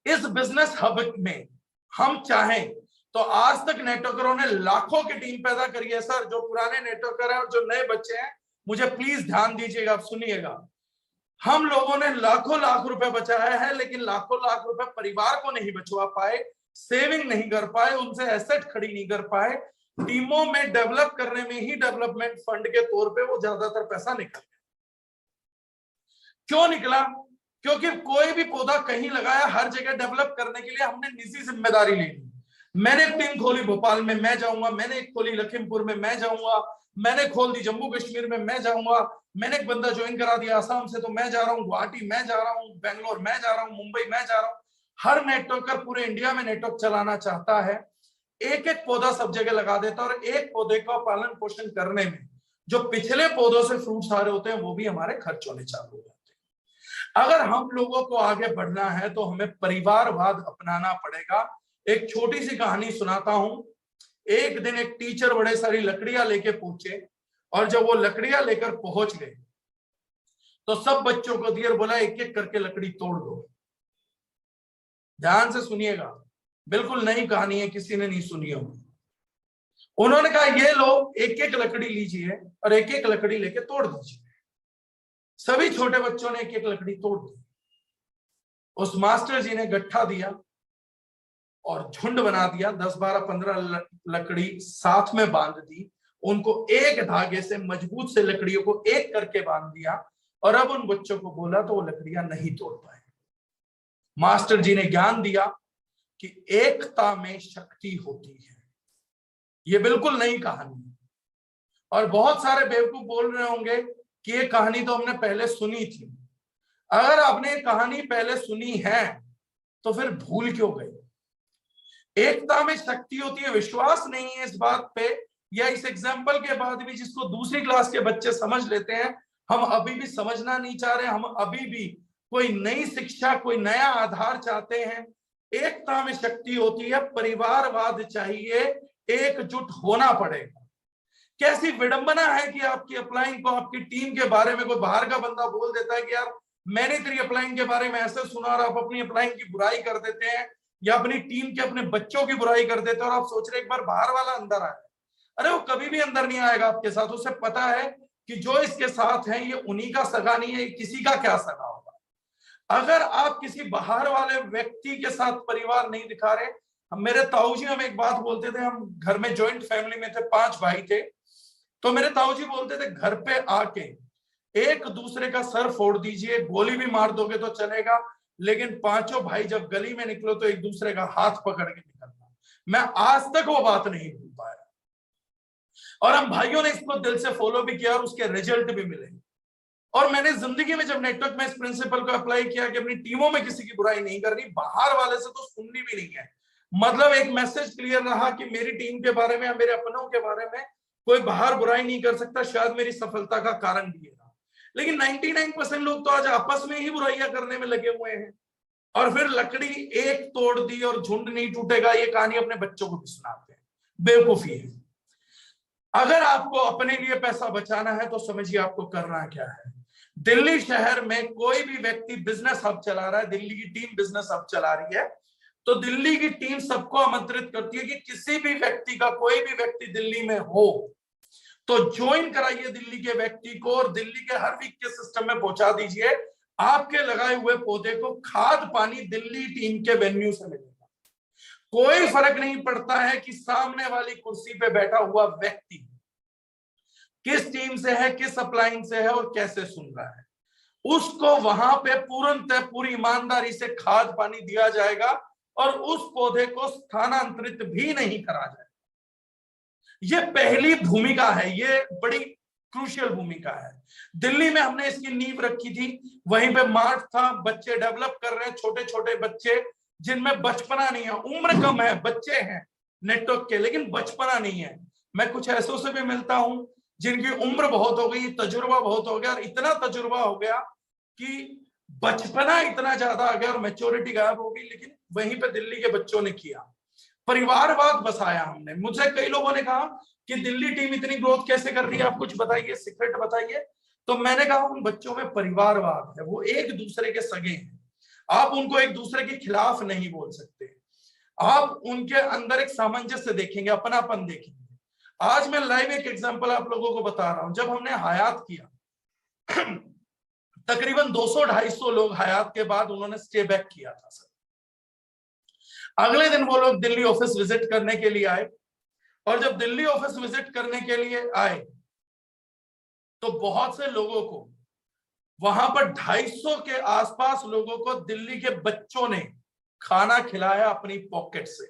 इस बिजनेस हब में हम चाहें तो आज तक नेटवर्करों ने लाखों की टीम पैदा करी है सर। जो पुराने नेटवर्कर हैं और जो नए बच्चे हैं, मुझे प्लीज ध्यान दीजिएगा, आप सुनिएगा। हम लोगों ने लाखों लाख रुपए बचाया है, लेकिन लाखों लाख रुपए परिवार को नहीं बचवा पाए, सेविंग नहीं कर पाए, उनसे एसेट खड़ी नहीं कर पाए। टीमों में डेवलप करने में ही डेवलपमेंट फंड के तौर पे वो ज्यादातर पैसा निकल गया। क्यों निकला? क्योंकि कोई भी पौधा कहीं लगाया, हर जगह डेवलप करने के लिए हमने निजी जिम्मेदारी ली। मैंने एक टीम खोली भोपाल में, मैं जाऊंगा। मैंने एक खोली लखीमपुर में, मैं जाऊंगा। मैंने खोल दी जम्मू कश्मीर में, मैं जाऊंगा। मैंने एक बंदा ज्वाइन करा दिया आसाम से, तो मैं जा रहा हूँ। गुवाहाटी मैं जा रहा हूँ, बेंगलोर मैं जा रहा हूँ, मुंबई मैं जा रहा हूँ। हर नेटवर्कर पूरे इंडिया में नेटवर्क चलाना चाहता है, एक एक पौधा सब जगह लगा देता है, और एक पौधे का पालन पोषण करने में जो पिछले पौधों से फ्रूट्स आ रहे होते हैं, वो भी हमारे खर्च होने चालू हो जाते हैं। अगर हम लोगों को आगे बढ़ना है तो हमें परिवारवाद अपनाना पड़ेगा। एक छोटी सी कहानी सुनाता हूं। एक दिन एक टीचर बड़े सारी लकड़ियां लेके पहुंचे, और जब वो लकड़ियां लेकर पहुंच गए तो सब बच्चों को दिया और बोला एक एक करके लकड़ी तोड़ दो। ध्यान से सुनिएगा, बिल्कुल नई कहानी है, किसी ने नहीं सुनी होगी। उन्होंने कहा ये लो, एक एक लकड़ी लीजिए और एक एक लकड़ी लेके तोड़ दीजिए। सभी छोटे बच्चों ने एक एक लकड़ी तोड़ दी। उस मास्टर जी ने गट्ठा दिया और झुंड बना दिया, 10 12 15 लकड़ी साथ में बांध दी। उनको एक धागे से, मजबूत से लकड़ियों को एक करके बांध दिया, और अब उन बच्चों को बोला तो वो लकड़ियां नहीं तोड़ पाए। मास्टर जी ने ज्ञान दिया कि एकता में शक्ति होती है। ये बिल्कुल नई कहानी है, और बहुत सारे बेवकूफ बोल रहे होंगे कि ये कहानी तो हमने पहले सुनी थी। अगर आपने कहानी पहले सुनी है तो फिर भूल क्यों गए? एकता में शक्ति होती है। विश्वास नहीं है इस बात पे, या इस एग्जाम्पल के बाद भी जिसको दूसरी क्लास के बच्चे समझ लेते हैं, हम अभी भी समझना नहीं चाह रहे। हम अभी भी कोई नई शिक्षा, कोई नया आधार चाहते हैं। एकता में शक्ति होती है, परिवारवाद चाहिए, एकजुट होना पड़ेगा। कैसी विडंबना है कि आपकी अपलाइन को, आपकी टीम के बारे में कोई बाहर का बंदा बोल देता है कि यार मैंने तेरी अपलाइन के बारे में ऐसे सुना, और आप अपनी अपलाइन की बुराई कर देते हैं, या अपनी टीम के अपने बच्चों की बुराई कर देते हैं, और आप सोच रहे एक बार बाहर वाला अंदर आए। अरे वो कभी भी अंदर नहीं आएगा आपके साथ। उसे पता है कि जो इसके साथ है ये उन्हीं का सगा नहीं है, किसी का क्या सगा होगा। अगर आप किसी बाहर वाले व्यक्ति के साथ परिवार नहीं दिखा रहे, मेरे ताऊजी हम एक बात बोलते थे, हम घर में जॉइंट फैमिली में थे, 5 भाई थे, तो मेरे ताऊजी बोलते थे घर पे आके एक दूसरे का सर फोड़ दीजिए, गोली भी मार दोगे तो चलेगा, लेकिन पांचों भाई जब गली में निकलो तो एक दूसरे का हाथ पकड़ के निकलना। मैं आज तक वो बात नहीं भूल पाया, और हम भाइयों ने इसको दिल से फॉलो भी किया और उसके रिजल्ट भी मिले। और मैंने जिंदगी में जब नेटवर्क में इस प्रिंसिपल को अप्लाई किया कि अपनी टीमों में किसी की बुराई नहीं करनी, बाहर वाले से तो सुननी भी नहीं है। मतलब एक मैसेज क्लियर रहा कि मेरी टीम के बारे में या मेरे अपनों के बारे में कोई बाहर बुराई नहीं कर सकता, शायद मेरी सफलता का कारण भी है। लेकिन 99% लोग तो आज आपस में ही बुराइयां करने में लगे हुए हैं, और फिर लकड़ी एक तोड़ दी और झुंड नहीं टूटेगा, ये कहानी अपने बच्चों को भी सुनाते हैं। बेवकूफी है। अगर आपको अपने लिए पैसा बचाना है तो समझिए आपको करना क्या है। दिल्ली शहर में कोई भी व्यक्ति बिजनेस हब चला रहा है, दिल्ली की टीम बिजनेस हब चला रही है, तो दिल्ली की टीम सबको आमंत्रित करती है कि किसी भी व्यक्ति का, कोई भी व्यक्ति दिल्ली में हो तो ज्वाइन कराइए दिल्ली के व्यक्ति को, और दिल्ली के हर वीक के सिस्टम में पहुंचा दीजिए। आपके लगाए हुए पौधे को खाद पानी दिल्ली टीम के वेन्यू से मिलेगा। कोई फर्क नहीं पड़ता है कि सामने वाली कुर्सी पे बैठा हुआ व्यक्ति किस टीम से है, किस अपलाइन से है और कैसे सुन रहा है। उसको वहां पे पूर्णतः पूरी ईमानदारी से खाद पानी दिया जाएगा, और उस पौधे को स्थानांतरित भी नहीं करा जाएगा। ये पहली भूमिका है, ये बड़ी क्रूशियल भूमिका है। दिल्ली में हमने इसकी नींव रखी थी, वहीं पे मार्ट था, बच्चे डेवलप कर रहे हैं, छोटे छोटे बच्चे जिनमें बचपना नहीं है, उम्र कम है, बच्चे हैं नेटवर्क के, लेकिन बचपना नहीं है। मैं कुछ ऐसों से भी मिलता हूं जिनकी उम्र बहुत हो गई, तजुर्बा बहुत हो गया, और इतना तजुर्बा हो गया कि बचपना इतना ज्यादा आ गया और मैच्योरिटी गायब हो गई, लेकिन वहीं पे दिल्ली के बच्चों ने किया, परिवारवाद बसाया हमने। मुझे कई लोगों ने कहा कि दिल्ली टीम इतनी ग्रोथ कैसे कर रही है, आप कुछ बताइए, सीक्रेट बताइए। तो मैंने कहा उन बच्चों में परिवारवाद है, वो एक दूसरे के सगे हैं, आप उनको एक दूसरे के खिलाफ नहीं बोल सकते, आप उनके अंदर एक सामंजस्य देखेंगे, अपनापन देखेंगे। आज मैं लाइव एक एग्जांपल आप लोगों को बता रहा हूं। जब हमने हयात किया तकरीबन 200-250 लोग हयात के बाद उन्होंने स्टे बैक किया था सर। अगले दिन वो लोग दिल्ली ऑफिस विजिट करने के लिए आए, और जब दिल्ली ऑफिस विजिट करने के लिए आए तो बहुत से लोगों को वहां पर 250 के आसपास लोगों को दिल्ली के बच्चों ने खाना खिलाया अपनी पॉकेट से।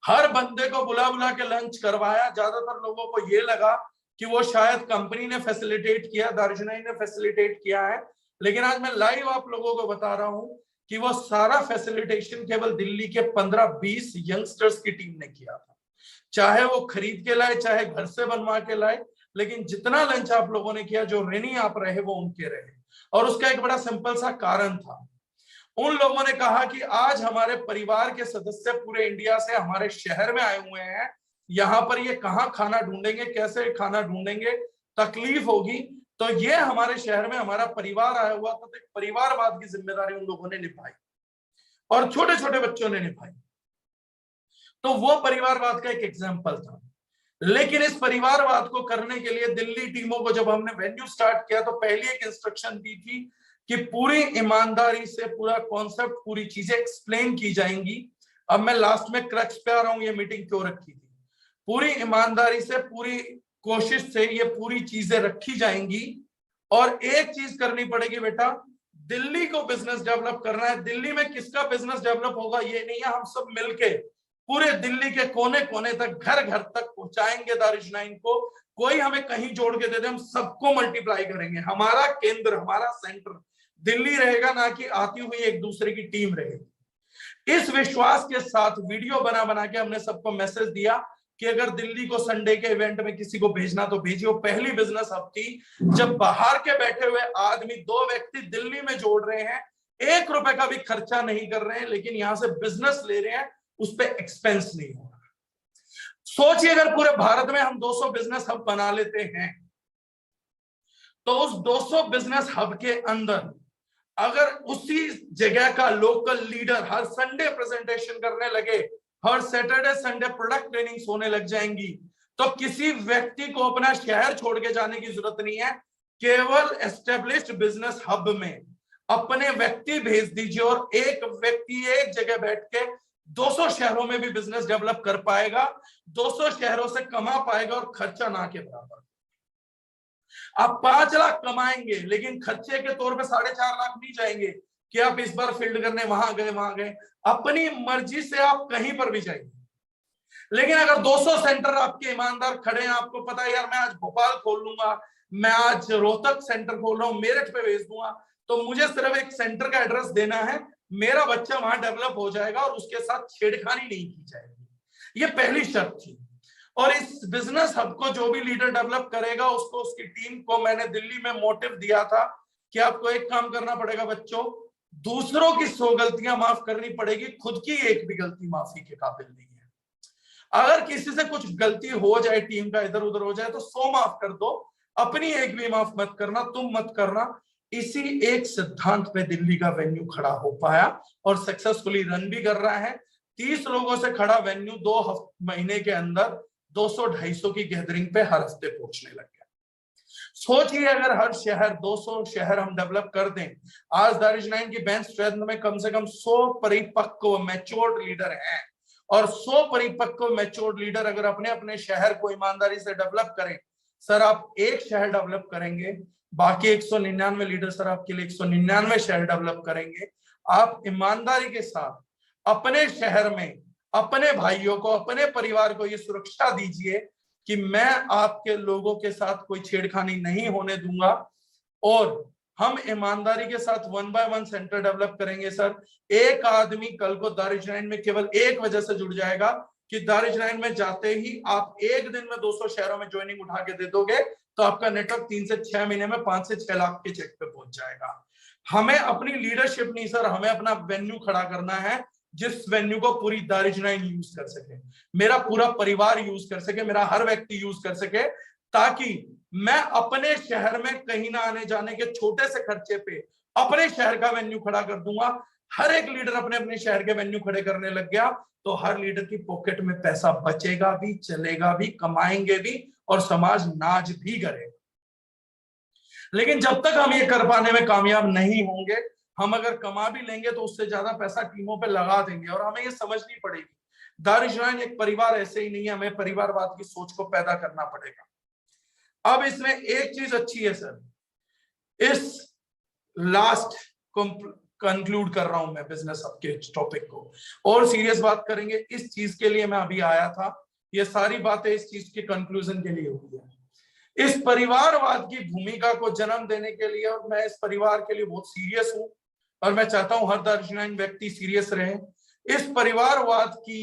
हर बंदे को बुला बुला के लंच करवाया। ज्यादातर लोगों को ये लगा कि वो शायद कंपनी ने फैसिलिटेट किया, दारुशनाई ने फैसिलिटेट किया है, लेकिन आज मैं लाइव आप लोगों को बता रहा हूं कि वो सारा फैसिलिटेशन केवल दिल्ली के 15-20 यंगस्टर्स की टीम ने किया था। चाहे वो खरीद के लाए, चाहे घर से बनवा के लाए, लेकिन जितना लंच आप लोगों ने किया, जो ऋणी आप रहे वो उनके रहे। और उसका एक बड़ा सिंपल सा कारण था, उन लोगों ने कहा कि आज हमारे परिवार के सदस्य पूरे इंडिया से हमारे शहर में आए हुए हैं, यहाँ पर ये कहाँ खाना ढूंढेंगे, कैसे खाना ढूंढेंगे, तकलीफ होगी, तो ये हमारे शहर में हमारा परिवार आया हुआ था। तो एक परिवारवाद की जिम्मेदारी उन लोगों ने निभाई और छोटे छोटे बच्चों ने निभाई। तो वो परिवारवाद का एक एग्जाम्पल था। लेकिन इस परिवारवाद को करने के लिए दिल्ली टीमों को जब हमने वेन्यू स्टार्ट किया तो पहली एक इंस्ट्रक्शन दी थी कि पूरी ईमानदारी से पूरा कॉन्सेप्ट, पूरी चीजें एक्सप्लेन की जाएंगी। अब मैं लास्ट में क्रक्स पे आ रहा हूं, ये मीटिंग क्यों रखी थी। पूरी ईमानदारी से, पूरी कोशिश से ये पूरी चीजें रखी जाएंगी। और एक चीज करनी पड़ेगी बेटा, दिल्ली को बिजनेस डेवलप करना है। दिल्ली में किसका बिजनेस डेवलप होगा ये नहीं है, हम सब मिलके पूरे दिल्ली के कोने कोने तक, घर घर तक पहुंचाएंगे दारुशनाइन को। कोई हमें कहीं जोड़ के दे दे, हम सबको मल्टीप्लाई करेंगे। हमारा केंद्र, हमारा सेंटर दिल्ली रहेगा, ना कि आती हुई एक दूसरे की टीम रहेगी। इस विश्वास के साथ वीडियो बना बना के हमने सबको मैसेज दिया कि अगर दिल्ली को संडे के इवेंट में किसी को भेजना तो भेजिए। पहली बिजनेस हब थी जब बाहर के बैठे हुए आदमी, 2 व्यक्ति दिल्ली में जोड़ रहे हैं, 1 रुपए का भी खर्चा नहीं कर रहे हैं, लेकिन यहां से बिजनेस ले रहे हैं, उस पर एक्सपेंस नहीं हो रहा। सोचिए अगर पूरे भारत में हम 200 बिजनेस हब बना लेते हैं तो उस 200 बिजनेस हब के अंदर अगर उसी जगह का लोकल लीडर हर संडे प्रेजेंटेशन करने लगे, हर सैटरडे संडे प्रोडक्ट ट्रेनिंग्स होने लग जाएंगी, तो किसी व्यक्ति को अपना शहर छोड़ के जाने की जरूरत नहीं है। केवल एस्टेब्लिश्ड बिजनेस हब में अपने व्यक्ति भेज दीजिए और एक व्यक्ति एक जगह बैठ के 200 शहरों में भी बिजनेस डेवलप कर पाएगा, 200 शहरों से कमा पाएगा और खर्चा ना के बराबर। आप 5 लाख कमाएंगे, लेकिन खर्चे के तौर पे 4.5 लाख नहीं जाएंगे कि आप इस बार फील्ड करने वहां गए। अपनी मर्जी से आप कहीं पर भी जाइए। लेकिन अगर 200 सेंटर आपके ईमानदार खड़े हैं, आपको पता है यार मैं आज भोपाल खोल लूंगा, मैं आज रोहतक सेंटर खोल रहा हूं, मेरठ पे भेज दूंगा, तो मुझे सिर्फ एक सेंटर का एड्रेस देना है, मेरा बच्चा वहां डेवलप हो जाएगा और उसके साथ छेड़खानी नहीं की जाएगी। ये पहली शर्त थी। और इस बिजनेस हब को जो भी लीडर डेवलप करेगा, उसको, उसकी टीम को मैंने दिल्ली में मोटिव दिया था कि आपको एक काम करना पड़ेगा बच्चों, दूसरों की 100 गलतियां माफ करनी पड़ेगी, खुद की एक भी गलती माफी के काबिल नहीं है। अगर किसी से कुछ गलती हो जाए, टीम का इधर उधर हो जाए, तो 100 माफ कर दो, अपनी एक भी माफ मत करना, तुम मत करना। इसी एक सिद्धांत पे दिल्ली का वेन्यू खड़ा हो पाया और सक्सेसफुली रन भी कर रहा है। 30 लोगों से खड़ा वेन्यू 2 महीने के अंदर 200-250 की गैदरिंग पे हर हफ्ते पहुंचने लग गया। सोचिए अगर हर शहर, 200 शहर हम डेवलप कर दें। आज दारुशनाइन की बेंच स्ट्रेंथ में कम से कम 100 परिपक्व मैच्योर्ड लीडर हैं, और 100 परिपक्व मैच्योर्ड लीडर अगर अपने अपने शहर को ईमानदारी से डेवलप करें, सर आप एक शहर डेवलप करेंगे, बाकी 199 लीडर सर आपके लिए 199 शहर डेवलप करेंगे। आप ईमानदारी के साथ अपने शहर में अपने भाइयों को, अपने परिवार को ये सुरक्षा दीजिए कि मैं आपके लोगों के साथ कोई छेड़खानी नहीं होने दूंगा, और हम ईमानदारी के साथ 1 बाय 1 सेंटर डेवलप करेंगे सर। एक आदमी कल को दारिश नाइन में केवल एक वजह से जुड़ जाएगा कि दारिश नाइन में जाते ही आप एक दिन में 200 शहरों में ज्वाइनिंग उठा के दे दोगे तो आपका नेटवर्क 3 से 6 महीने में 5 से 6 लाख के चेक पे पहुंच जाएगा। हमें अपनी लीडरशिप नहीं सर, हमें अपना वेन्यू खड़ा करना है जिस वेन्यू को पूरी दारिश नाइन यूज कर सके, मेरा पूरा परिवार यूज कर सके, मेरा हर व्यक्ति यूज कर सके, ताकि मैं अपने शहर में कहीं ना आने जाने के छोटे से खर्चे पे अपने शहर का वेन्यू खड़ा कर दूंगा। हर एक लीडर अपने अपने शहर के वेन्यू खड़े करने लग गया तो हर लीडर की पॉकेट में पैसा बचेगा भी, चलेगा भी, कमाएंगे भी और समाज नाज भी करेगा। लेकिन जब तक हम ये कर पाने में कामयाब नहीं होंगे, हम अगर कमा भी लेंगे तो उससे ज्यादा पैसा टीमों पे लगा देंगे और हमें ये समझनी पड़ेगी दारिश नाइन एक परिवार ऐसे ही नहीं है, हमें परिवारवाद की सोच को पैदा करना पड़ेगा। अब इसमें एक चीज अच्छी है सर, इस लास्ट कंक्लूड कर रहा हूं मैं बिजनेस हब के टॉपिक को, और सीरियस बात करेंगे। इस चीज के लिए मैं अभी आया था, ये सारी बातें इस चीज के कंक्लूजन के लिए हुई है, इस परिवारवाद की भूमिका को जन्म देने के लिए। और मैं इस परिवार के लिए बहुत सीरियस हूं और मैं चाहता हूं हर दारिश नाइन व्यक्ति सीरियस रहे। इस परिवारवाद की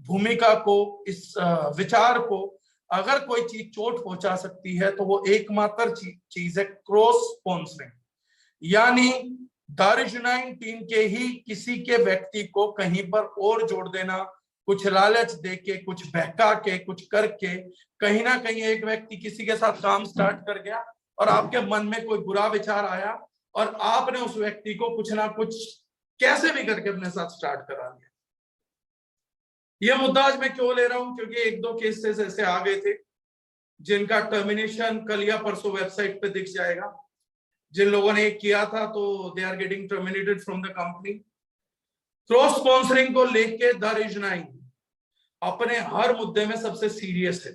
भूमिका को, इस विचार को अगर कोई चीज चोट पहुंचा सकती है तो वो एकमात्र चीज है क्रॉस स्पॉन्सरिंग, यानी दारिश नाइन टीम के ही किसी के व्यक्ति को कहीं पर और जोड़ देना, कुछ लालच देके, कुछ बहका के, कुछ करके, कहीं ना कहीं एक व्यक्ति किसी के साथ काम स्टार्ट कर गया और आपके मन में कोई बुरा विचार आया और आपने उस व्यक्ति को कुछ ना कुछ कैसे भी करके अपने साथ स्टार्ट करा लिया। यह मुद्दा आज मैं क्यों ले रहा हूं, क्योंकि एक दो केसेस ऐसे आ गए थे जिनका टर्मिनेशन कल या परसों वेबसाइट पे दिख जाएगा। जिन लोगों ने किया था तो they are getting terminated from the company. Cross sponsoring को लेके दारिश नाइन अपने हर मुद्दे में सबसे सीरियस है।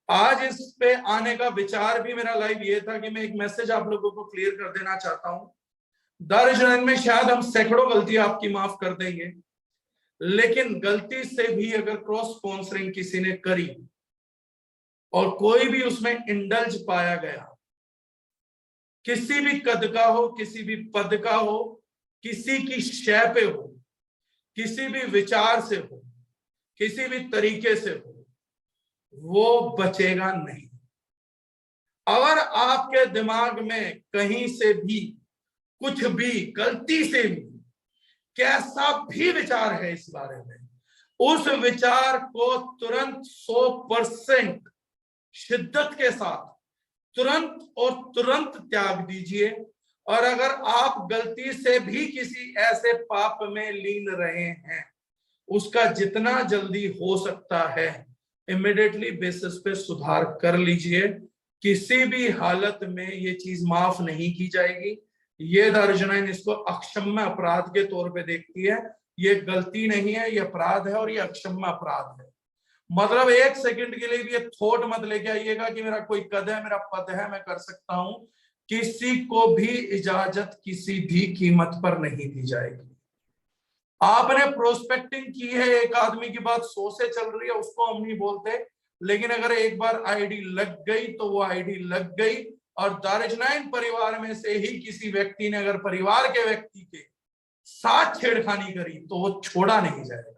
आज इस पे आने का विचार भी मेरा लाइव ये था कि मैं एक मैसेज आप लोगों को क्लियर कर देना चाहता हूं। दारिश नाइन में शायद हम सैकड़ों गलतियां आपकी माफ कर देंगे, लेकिन गलती से भी अगर क्रॉस स्पॉन्सरिंग किसी ने करी और कोई भी उसमें इंडल्ज पाया गया, किसी भी कद का हो, किसी भी पद का हो, किसी की शय पे हो, किसी भी विचार से हो, किसी भी तरीके से हो, वो बचेगा नहीं। अगर आपके दिमाग में कहीं से भी कुछ भी गलती से भी कैसा भी विचार है इस बारे में, उस विचार को तुरंत 100% शिद्दत के साथ तुरंत त्याग दीजिए। और अगर आप गलती से भी किसी ऐसे पाप में लीन रहे हैं, उसका जितना जल्दी हो सकता है इमीडिएटली बेसिस पे सुधार कर लीजिए। किसी भी हालत में ये चीज माफ नहीं की जाएगी। ये दारिश नाइन इसको अक्षम्य अपराध के तौर पे देखती है। ये गलती नहीं है, ये अपराध है और ये अक्षम्य अपराध है। मतलब एक सेकंड के लिए भी ये थॉट मत लेके आइएगा कि मेरा कोई कद है, मेरा पद है, मैं कर सकता हूं। किसी को भी इजाजत किसी भी कीमत पर नहीं दी जाएगी। आपने प्रोस्पेक्टिंग की है, एक आदमी की बात 100 से चल रही है, उसको हम नहीं बोलते, लेकिन अगर एक बार आईडी लग गई तो वो आईडी लग गई। और दारिश नाइन परिवार में से ही किसी व्यक्ति ने अगर परिवार के व्यक्ति के साथ छेड़खानी करी तो वो छोड़ा नहीं जाएगा।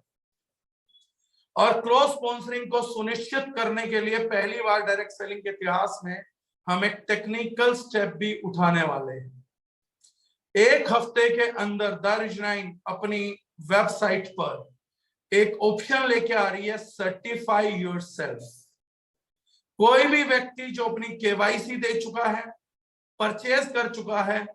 और क्रॉस स्पॉन्सरिंग को सुनिश्चित करने के लिए पहली बार डायरेक्ट सेलिंग के इतिहास में हम एक टेक्निकल स्टेप भी उठाने वाले हैं। एक हफ्ते के अंदर दारिश नाइन अपनी वेबसाइट पर एक ऑप्शन लेके आ रही है, सर्टिफाई योरसेल्फ। कोई भी व्यक्ति जो अपनी केवाईसी दे चुका है, परचेज कर चुका है,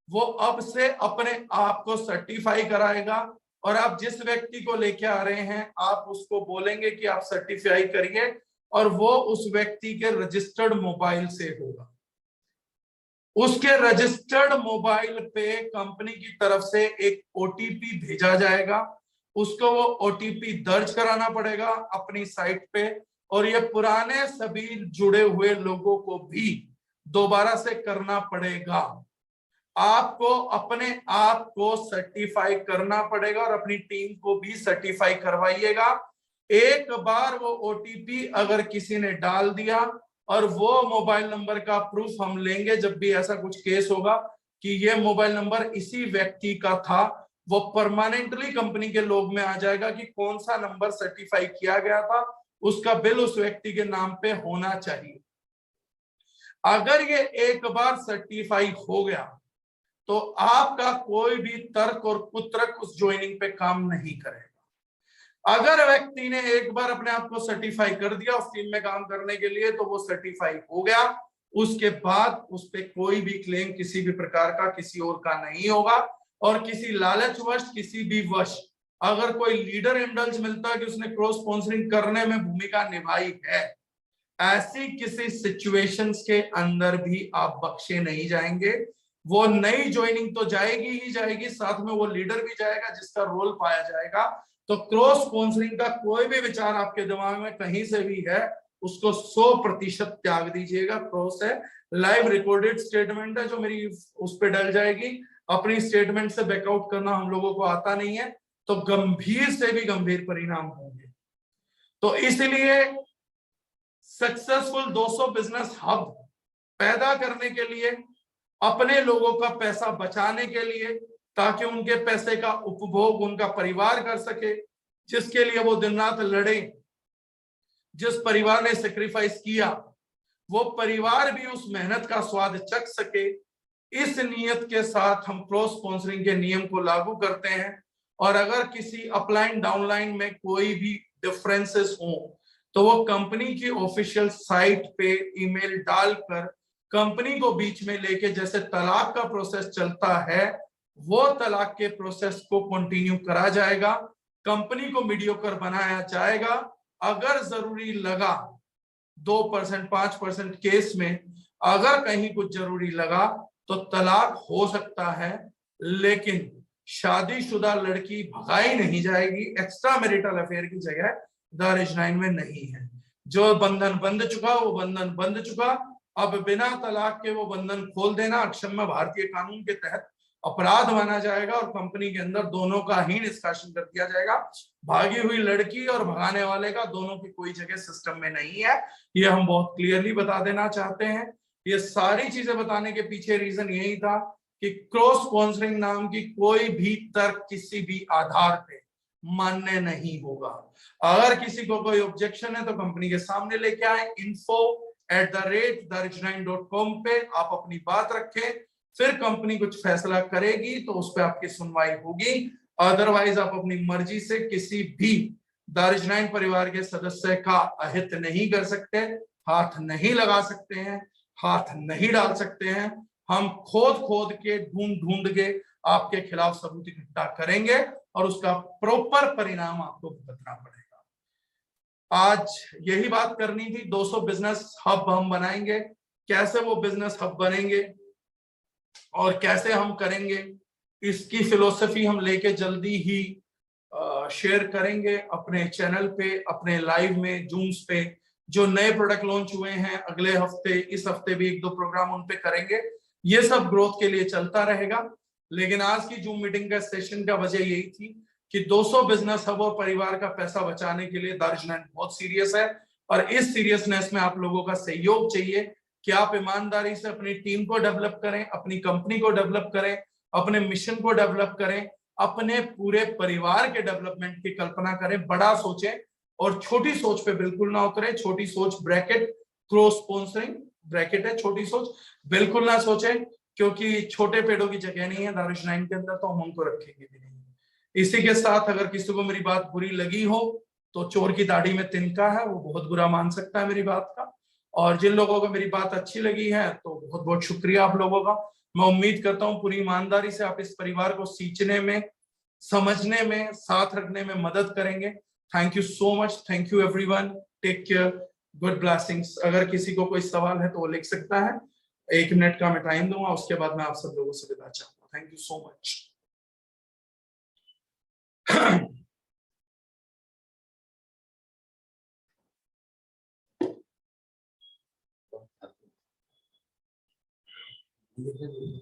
वो अब से अपने आप को सर्टिफाई कराएगा। और आप जिस व्यक्ति को लेके आ रहे हैं, आप उसको बोलेंगे कि आप सर्टिफाई करिए और वो उस व्यक्ति के रजिस्टर्ड मोबाइल से होगा। उसके रजिस्टर्ड मोबाइल पे कंपनी की तरफ से एक ओटीपी भेजा जाएगा। उसको वो ओटीपी दर्ज कराना पड़ेगा अपनी साइट पे, और ये पुराने सभी जुड़े हुए लोगों को भी दोबारा से करना पड़ेगा। आपको अपने आप को सर्टिफाई करना पड़ेगा और अपनी टीम को भी सर्टिफाई करवाइएगा। एक बार वो ओटीपी अगर किसी ने डाल दिया और वो मोबाइल नंबर का प्रूफ हम लेंगे जब भी ऐसा कुछ केस होगा कि ये मोबाइल नंबर इसी व्यक्ति का था, वो परमानेंटली कंपनी के लॉग में आ जाएगा कि कौन सा नंबर सर्टिफाई किया गया था, उसका बिल उस व्यक्ति के नाम पे होना चाहिए। अगर ये एक बार सर्टिफाई हो गया तो आपका कोई भी तर्क और कुतर्क उस ज्वाइनिंग पे काम नहीं करेगा। अगर व्यक्ति ने एक बार अपने आप को सर्टिफाई कर दिया उस टीम में काम करने के लिए तो वो सर्टिफाई हो गया, उसके बाद उस पे कोई भी क्लेम किसी भी प्रकार का किसी और का नहीं होगा। और किसी लालचवश किसी भी वश अगर कोई लीडर इंडल्ज मिलता है कि उसने क्रॉस स्पॉन्सरिंग करने में भूमिका निभाई है, ऐसी किसी सिचुएशंस के अंदर भी आप बख्शे नहीं जाएंगे। वो नई ज्वाइनिंग तो जाएगी ही जाएगी, साथ में वो लीडर भी जाएगा जिसका रोल पाया जाएगा। तो क्रॉस स्पॉन्सरिंग का कोई भी विचार आपके दिमाग में कहीं से भी है उसको 100% त्याग दीजिएगा। क्रॉस है, लाइव रिकॉर्डेड स्टेटमेंट है जो मेरी उस पर डल जाएगी। अपनी स्टेटमेंट से बैकआउट करना हम लोगों को आता नहीं है, तो गंभीर से भी गंभीर परिणाम होंगे। तो इसलिए सक्सेसफुल 200 बिजनेस हब पैदा करने के लिए, अपने लोगों का पैसा बचाने के लिए, ताकि उनके पैसे का उपभोग उनका परिवार कर सके, जिसके लिए वो दिन रात लड़े, जिस परिवार ने सेक्रीफाइस किया वो परिवार भी उस मेहनत का स्वाद चख सके, इस नियत के साथ हम क्रॉस स्पॉन्सरिंग के नियम को लागू करते हैं। और अगर किसी अपलाइन डाउनलाइन में कोई भी डिफरेंसेस हो तो वो कंपनी की ऑफिशियल साइट पे ईमेल डालकर कंपनी को बीच में लेके, जैसे तलाक का प्रोसेस चलता है वो तलाक के प्रोसेस को कंटिन्यू करा जाएगा, कंपनी को मीडियोकर बनाया जाएगा। अगर जरूरी लगा 2% 5% केस में अगर कहीं कुछ जरूरी लगा तो तलाक हो सकता है, लेकिन शादीशुदा लड़की भगाई नहीं जाएगी। एक्स्ट्रा मैरिटल अफेयर की जगह दारिज 9 में नहीं है। जो बंधन बंध चुका वो बंधन बंध चुका, अब बिना तलाक के वो बंधन खोल देना अक्षम्य भारतीय कानून के तहत अपराध माना जाएगा और कंपनी के अंदर दोनों का ही निष्कासन कर दिया जाएगा। भागी हुई लड़की और भगाने वाले का दोनों की कोई जगह सिस्टम में नहीं है, ये हम बहुत क्लियरली बता देना चाहते हैं। ये सारी चीजें बताने के पीछे रीजन यही था कि क्रॉस स्पॉन्सरिंग नाम की कोई भी तर्क किसी भी आधार पे मान्य नहीं होगा। अगर किसी को कोई ऑब्जेक्शन है तो कंपनी के सामने लेके आए, info@darij9.com पे आप अपनी बात रखें, फिर कंपनी कुछ फैसला करेगी तो उस पर आपकी सुनवाई होगी। अदरवाइज आप अपनी मर्जी से किसी भी दारिज 9 परिवार के सदस्य का अहित नहीं कर सकते, हाथ नहीं लगा सकते हैं, हाथ नहीं डाल सकते हैं। हम खोद के ढूंढ के आपके खिलाफ सबूत इकट्ठा करेंगे और उसका प्रॉपर परिणाम आपको भुगतना पड़ेगा। आज यही बात करनी थी। 200 बिजनेस हब हम बनाएंगे, कैसे वो बिजनेस हब बनेंगे और कैसे हम करेंगे, इसकी फिलोसफी हम लेके जल्दी ही शेयर करेंगे अपने चैनल पे, अपने लाइव में, जूम्स पे। जो नए प्रोडक्ट लॉन्च हुए हैं अगले हफ्ते, इस हफ्ते भी 1-2 प्रोग्राम उन पे करेंगे। ये सब ग्रोथ के लिए चलता रहेगा। लेकिन आज की जूम मीटिंग का सेशन का वजह यही थी कि 200 बिजनेस हब और परिवार का पैसा बचाने के लिए दारिज 9 बहुत सीरियस है और इस सीरियसनेस में आप लोगों का सहयोग चाहिए कि आप ईमानदारी से अपनी टीम को डेवलप करें, अपनी कंपनी को डेवलप करें, अपने मिशन को डेवलप करें, अपने पूरे परिवार के डेवलपमेंट की कल्पना करें, बड़ा सोचें और छोटी सोच पे बिल्कुल ना उतरे। छोटी सोच ब्रैकेट क्रॉस स्पॉन्सरिंग ब्रैकेट है, छोटी सोच बिल्कुल ना सोचें, क्योंकि छोटे पेड़ों की जगह नहीं है दारिज 9 के अंदर, तो हम उनको रखेंगे भी नहीं। इसी के साथ अगर किसी को मेरी बात बुरी लगी हो तो चोर की दाढ़ी में तिनका है, वो बहुत बुरा मान सकता है मेरी बात का। और जिन लोगों को मेरी बात अच्छी लगी है तो बहुत बहुत शुक्रिया आप लोगों का। मैं उम्मीद करता हूँ पूरी ईमानदारी से आप इस परिवार को सींचने में, समझने में, साथ रखने में मदद करेंगे। Thank you so much, thank you everyone, take care, good blessings. अगर किसी को कोई सवाल है तो वो लिख सकता है, 1 मिनट का मैं टाइम दूंगा, उसके बाद मैं आप सब लोगों से विदा चाहूंगा। Thank you so much.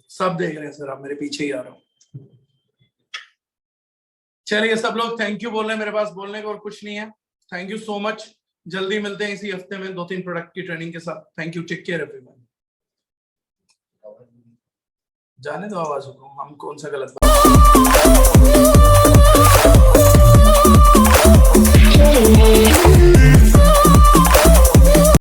सब देख रहे हैं सर, आप मेरे पीछे ही आ रहा हूं। चलिए सब लोग थैंक यू बोल रहे हैं, मेरे पास बोलने को और कुछ नहीं है। Thank you so much. जल्दी मिलते हैं इसी हफ्ते में 2-3 प्रोडक्ट की ट्रेनिंग के साथ। Thank you, take care everyone. जाने दो आवाज को, हम कौन सा गलत